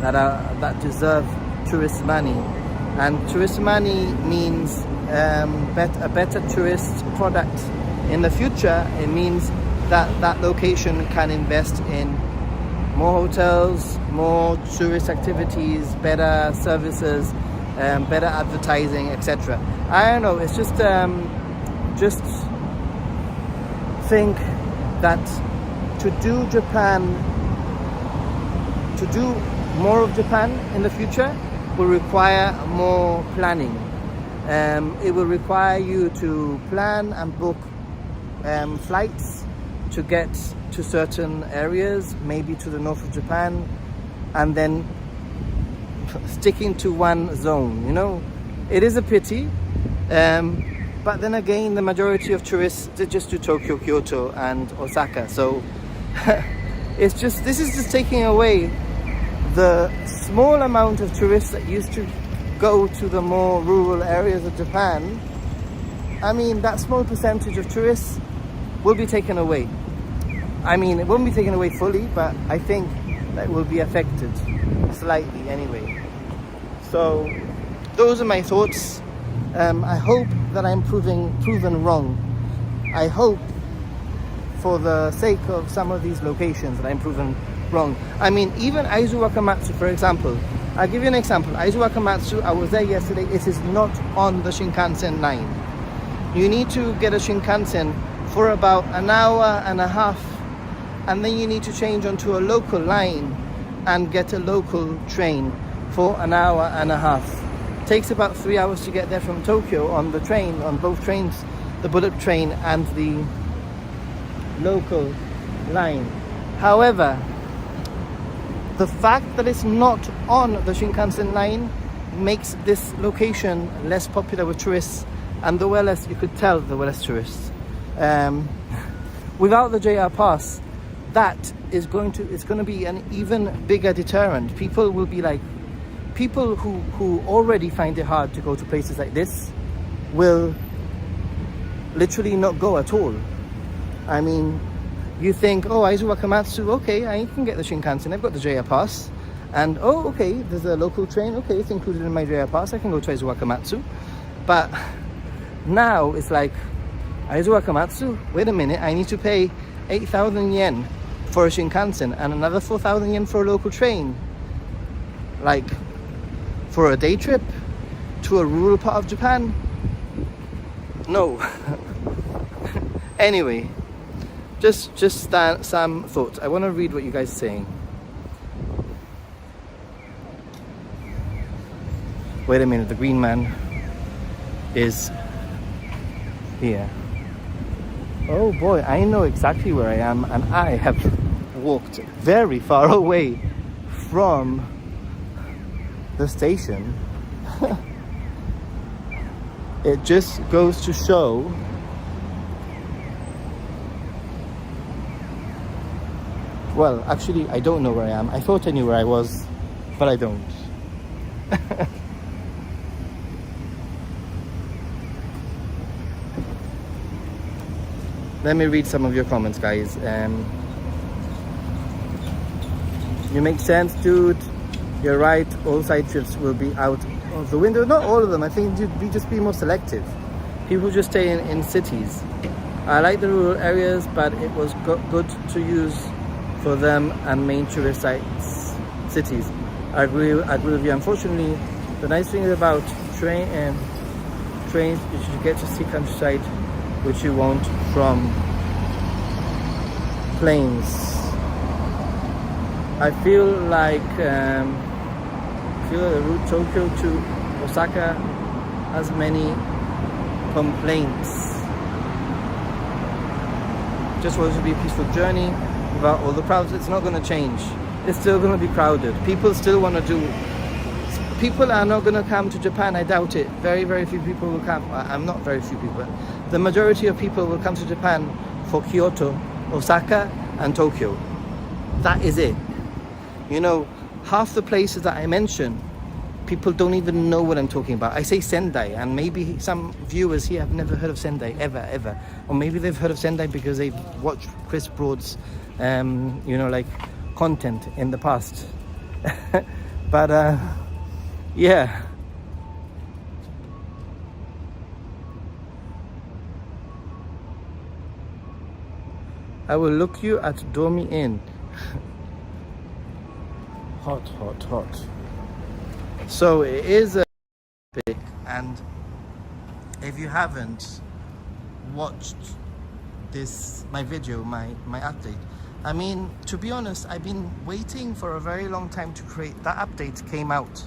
that deserve tourist money? And tourist money means a better tourist product in the future. It means that location can invest in more hotels, more tourist activities, better services, better advertising, etc. I don't know, it's just think that to do more of Japan in the future will require more planning. It will require you to plan and book flights to get to certain areas, maybe to the north of Japan, and then sticking to one zone, you know. It is a pity, but then again, the majority of tourists, they just do Tokyo, Kyoto and Osaka, so this is just taking away the small amount of tourists that used to go to the more rural areas of Japan. I mean, that small percentage of tourists will be taken away. I mean, it won't be taken away fully, but I think that will be affected slightly anyway. So those are my thoughts. I hope that I'm proven wrong. I hope, for the sake of some of these locations, that I'm proven wrong. I mean, even Aizu Wakamatsu, for example. I'll give you an example. Aizu Wakamatsu, I was there yesterday. It is not on the Shinkansen line. You need to get a Shinkansen for about an hour and a half, and then you need to change onto a local line and get a local train for an hour and a half. Takes about 3 hours to get there from Tokyo on the train, on both trains, the bullet train and the local line. However, the fact that it's not on the Shinkansen line makes this location less popular with tourists, and there were less, you could tell there were less tourists. Without the JR pass, it's going to be an even bigger deterrent. People will be like, people who already find it hard to go to places like this will literally not go at all. I mean, you think, oh, Aizu Wakamatsu, okay, I can get the Shinkansen, I've got the JR pass. And, oh, okay, there's a local train, okay, it's included in my JR pass, I can go to Aizu Wakamatsu. But now it's like, Aizu Wakamatsu, wait a minute, I need to pay 8,000 yen for a Shinkansen and another 4,000 yen for a local train. Like, for a day trip to a rural part of Japan? No. Anyway, just some thoughts. I want to read what you guys are saying. Wait a minute, the green man is here. Oh boy, I know exactly where I am, and I have walked very far away from the station. It just goes to show well, actually I don't know where I am. I thought I knew where I was, but I don't. Let me read some of your comments, guys. You make sense, dude. You're right, all side trips will be out of the window. Not all of them, I think we just be more selective. People just stay in cities. I like the rural areas, but it was good to use for them and main tourist sites, cities. I agree with you. Unfortunately, the nice thing about trains is you get to see countryside, which you won't from planes. I feel like the route Tokyo to Osaka has many complaints. Just wants to be a peaceful journey without all the crowds. It's not going to change. It's still going to be crowded. People still want to do. People are not going to come to Japan. I doubt it. Very, very few people will come. I'm not very few people. The majority of people will come to Japan for Kyoto, Osaka, and Tokyo. That is it. You know, half the places that I mention, people don't even know what I'm talking about. I say Sendai, and maybe some viewers here have never heard of Sendai, ever. Or maybe they've heard of Sendai because they've watched Chris Broad's, like content in the past. But, yeah. I will look you at Dormi Inn. Hot. So it is a big, and if you haven't watched my video, my update, I mean, to be honest, I've been waiting for a very long time to create. That update came out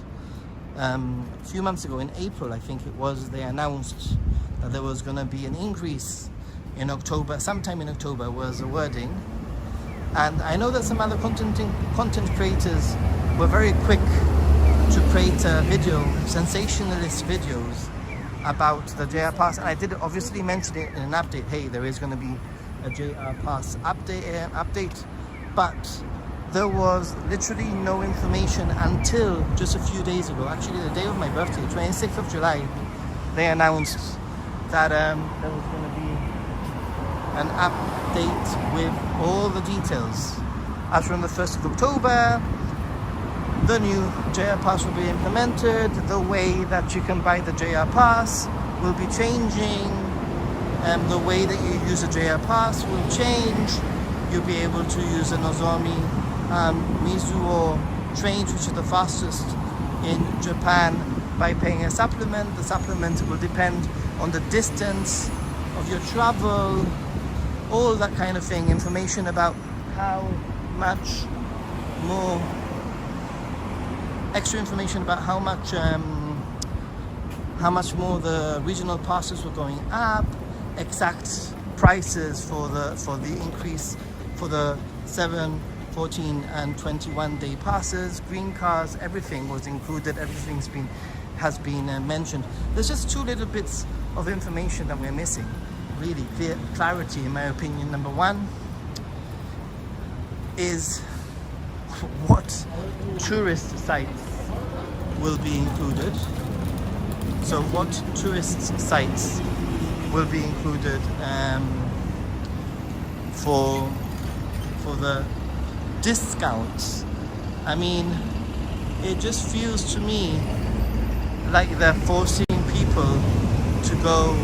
a few months ago in April, I think it was. They announced that there was going to be an increase in October, sometime in October was the wording. And I know that some other content creators were very quick to create sensationalist videos about the JR Pass. And I did obviously mention it in an update. Hey, there is going to be a JR Pass update. But there was literally no information until just a few days ago. Actually, the day of my birthday, 26th of July, they announced that there was going to be an update with all the details. As from the 1st of October, the new JR Pass will be implemented. The way that you can buy the JR Pass will be changing. The way that you use a JR Pass will change. You'll be able to use a Nozomi Mizuo trains, which are the fastest in Japan, by paying a supplement. The supplement will depend on the distance of your travel, all that kind of thing. Information about how much more, extra information about how much more the regional passes were going up, exact prices for the increase for the 7, 14 and 21 day passes, green cars, everything was included, everything's has been mentioned. There's just two little bits of information that we're missing. Really clear clarity, in my opinion. Number one is what tourist sites will be included. So what tourist sites will be included for the discounts? I mean, it just feels to me like they're forcing people to go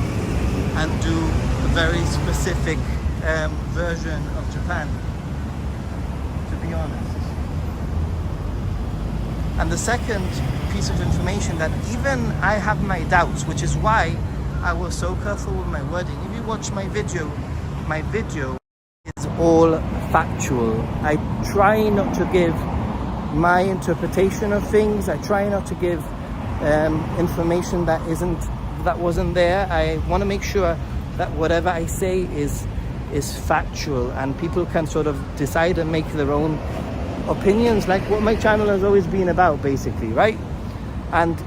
and do a very specific version of Japan, to be honest. And the second piece of information that even I have my doubts, which is why I was so careful with my wording. If you watch my video is all factual. I try not to give my interpretation of things. I try not to give information that wasn't there. I want to make sure that whatever I say is factual, and people can sort of decide and make their own opinions, like what my channel has always been about, basically, right? And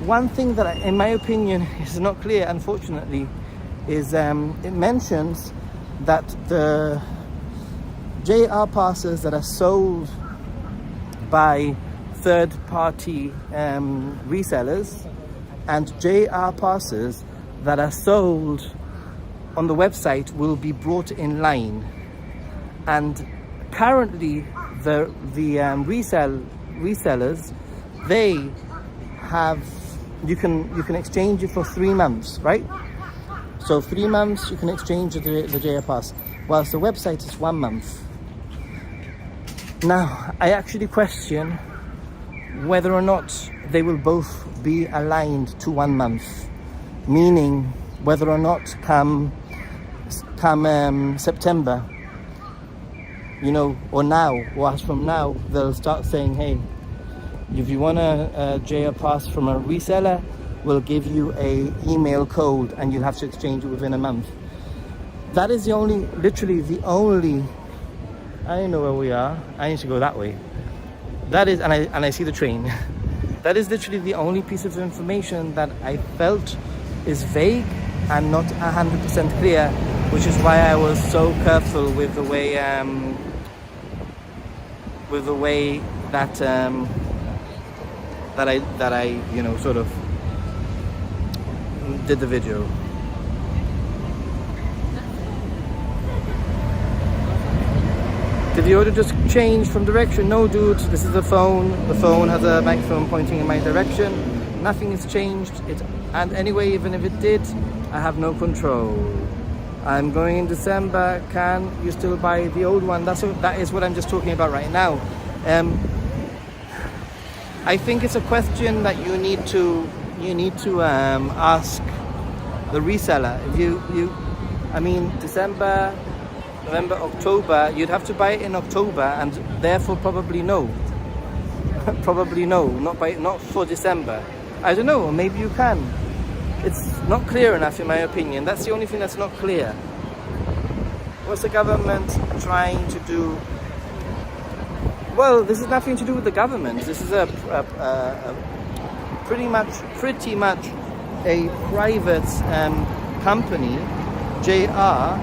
one thing that, in my opinion, is not clear, unfortunately, is it mentions that the JR passes that are sold by third-party resellers and JR passes that are sold on the website will be brought in line. And currently, the resellers, they have, you can exchange it for 3 months, right? So 3 months you can exchange the JR pass, whilst the website is 1 month. Now, I actually question whether or not they will both be aligned to 1 month, meaning whether or not come September, you know, or now, or as from now, they'll start saying, hey, if you want a JR pass from a reseller, we'll give you a email code and you'll have to exchange it within a month. That is literally the only, I don't know where we are, I need to go that way. That is, and I see the train. That is literally the only piece of information that I felt is vague and not 100% clear, which is why I was so careful with the way that I you know, sort of did the video. Did the order just change from direction? No, dude, this is the phone. The phone has a microphone pointing in my direction. Nothing has changed. And anyway, even if it did, I have no control. I'm going in December. Can you still buy the old one? That is what I'm just talking about right now. I think it's a question that you need to ask the reseller. If I mean, December, November, October, you'd have to buy it in October, and therefore probably no. Probably no, not for December. I don't know, maybe you can. It's not clear enough, in my opinion. That's the only thing that's not clear. What's the government trying to do? Well, this has nothing to do with the government. This is a pretty much a private company, JR,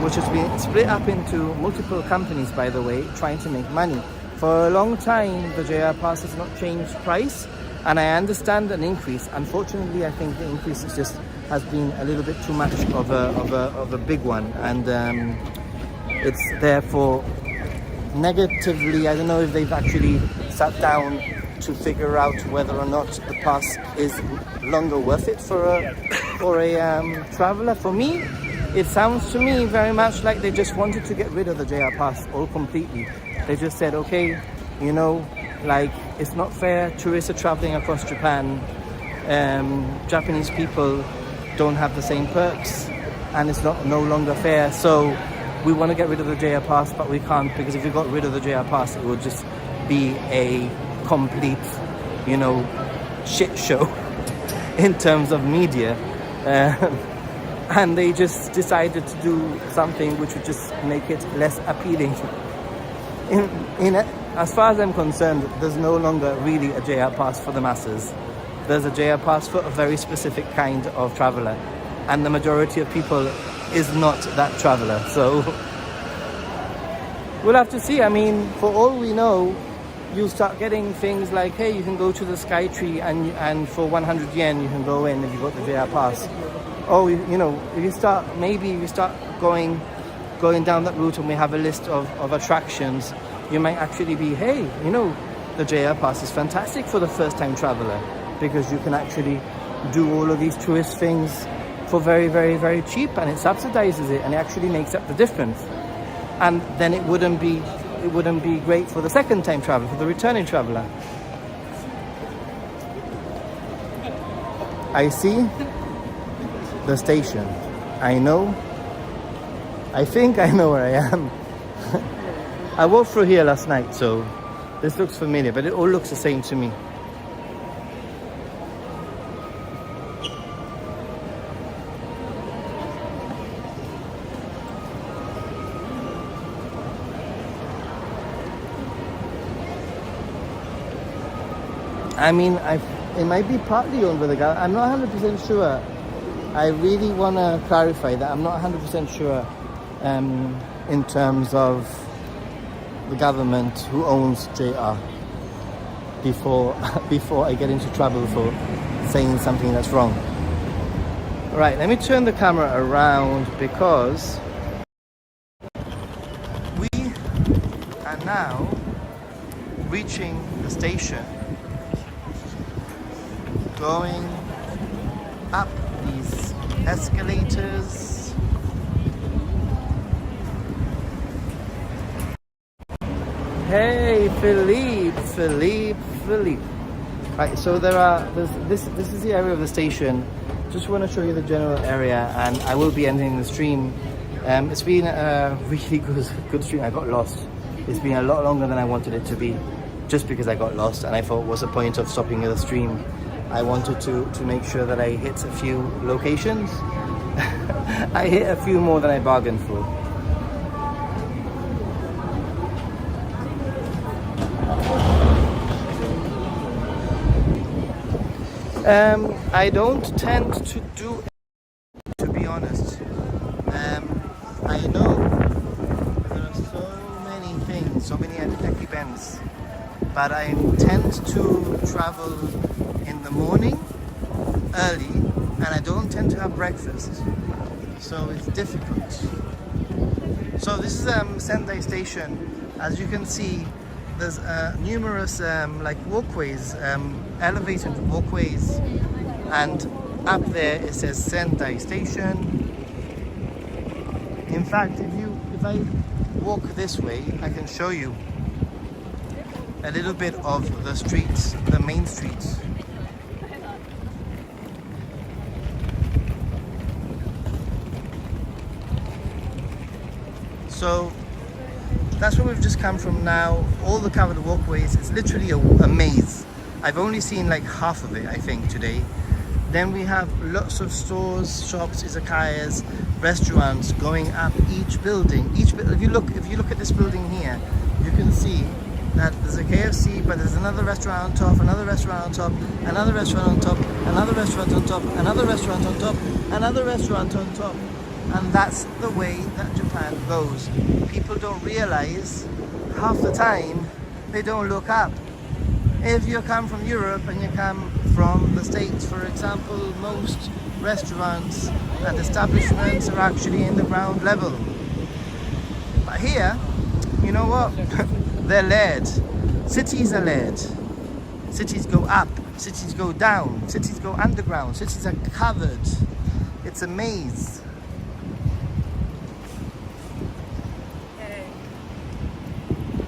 which has been split up into multiple companies, by the way, trying to make money. For a long time, the JR pass has not changed price, and I understand an increase. Unfortunately, I think the increase has been a little bit too much of a big one, and it's therefore negatively. I don't know if they've actually sat down to figure out whether or not the pass is longer worth it for a traveler. For me, it sounds to me very much like they just wanted to get rid of the JR pass all completely. They just said, okay, you know, like, it's not fair, tourists are traveling across Japan, Japanese people don't have the same perks, and it's no longer fair. So we want to get rid of the JR Pass, but we can't, because if we got rid of the JR Pass, it would just be a complete, shit show in terms of media. And they just decided to do something which would just make it less appealing. As far as I'm concerned, there's no longer really a JR Pass for the masses. There's a JR Pass for a very specific kind of traveller, and the majority of people is not that traveller. So we'll have to see. I mean, for all we know, you start getting things like, hey, you can go to the Sky Tree and for 100 yen you can go in if you got the JR Pass. Oh, if you start going down that route, and we have a list of attractions, you might actually be, hey, the JR Pass is fantastic for the first time traveller, because you can actually do all of these tourist things for very, very, very cheap, and it subsidizes it, and it actually makes up the difference. And then it wouldn't be great for the second time traveller, for the returning traveller. I see the station. I think I know where I am. I walked through here last night, so this looks familiar, but it all looks the same to me. I mean, it might be partly owned by the government. I'm not 100% sure. I really want to clarify that. I'm not 100% sure in terms of the government who owns JR before I get into trouble for saying something that's wrong. Right, let me turn the camera around, because we are now reaching the station, going up these escalators. Hey, Philippe. Right, so this is the area of the station. Just want to show you the general area, and I will be ending the stream. It's been a really good stream. I got lost. It's been a lot longer than I wanted it to be, just because I got lost, and I thought, what's the point of stopping the stream? I wanted to make sure that I hit a few locations. I hit a few more than I bargained for. I don't tend to do it, to be honest. I know there are so many things, so many events, but I tend to travel in the morning, early, and I don't tend to have breakfast, so it's difficult. So this is Sendai station. As you can see, there's numerous walkways, elevated walkways, and up there it says Sendai station. In fact, if I walk this way, I can show you a little bit of the streets, the main streets. So that's where we've just come from now. All the covered walkways, it's literally a maze. I've only seen like half of it, I think, today. Then we have lots of stores, shops, izakayas, restaurants going up each building. If you look at this building here, you can see that there's a KFC, but there's another restaurant on top, another restaurant on top, another restaurant on top, another restaurant on top, another restaurant on top, another restaurant on top. And that's the way that Japan goes. People don't realize, half the time, they don't look up. If you come from Europe and you come from the States, for example, most restaurants and establishments are actually in the ground level. But here, you know what? They're layered. Cities are layered. Cities go up, cities go down, cities go underground, cities are covered. It's a maze.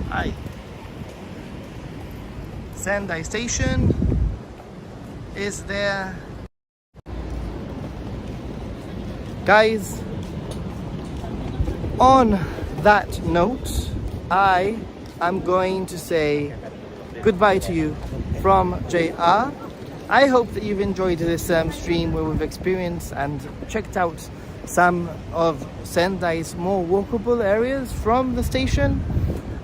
Hi. Sendai station. is there. Guys, on that note, I am going to say goodbye to you from JR. I hope that you've enjoyed this stream where we've experienced and checked out some of Sendai's more walkable areas from the station.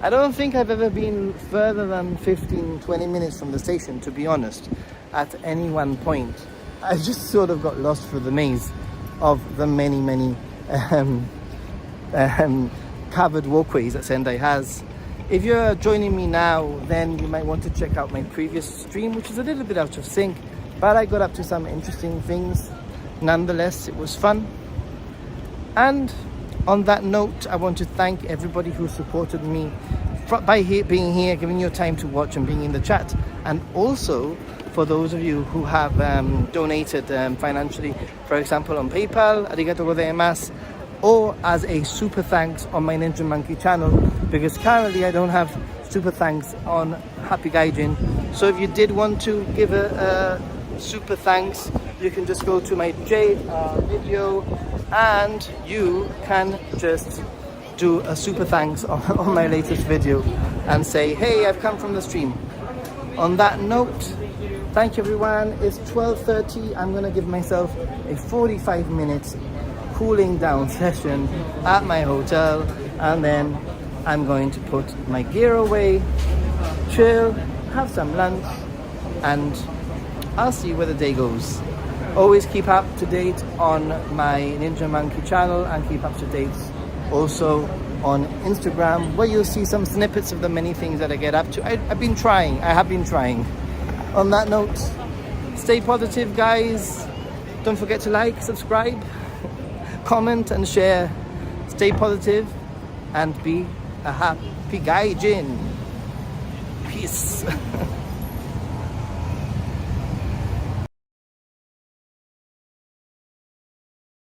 I don't think I've ever been further than 15-20 minutes from the station, to be honest, at any one point. I just sort of got lost through the maze of the many covered walkways that Sendai has. If you're joining me now, then you might want to check out my previous stream, which is a little bit out of sync, but I got up to some interesting things. Nonetheless, it was fun. And on that note, I want to thank everybody who supported me by being here, giving your time to watch and being in the chat, and also for those of you who have donated financially, for example on PayPal, arigatou gozaimasu, or as a super thanks on my Ninja Monkey channel, because currently I don't have super thanks on Happy Gaijin. So if you did want to give a super thanks, you can just go to my Jade video and you can just do a super thanks on my latest video and say, hey, I've come from the stream. On that note, thank you everyone. It's 12:30. I'm gonna give myself a 45 minutes cooling down session at my hotel, and then I'm going to put my gear away, chill, have some lunch, and I'll see where the day goes. Always keep up to date on my Ninja Monkey channel and keep up to date also on Instagram, where you'll see some snippets of the many things that I get up to. I have been trying. On that note, stay positive guys. Don't forget to like, subscribe, comment and share. Stay positive and be a happy gaijin. Peace.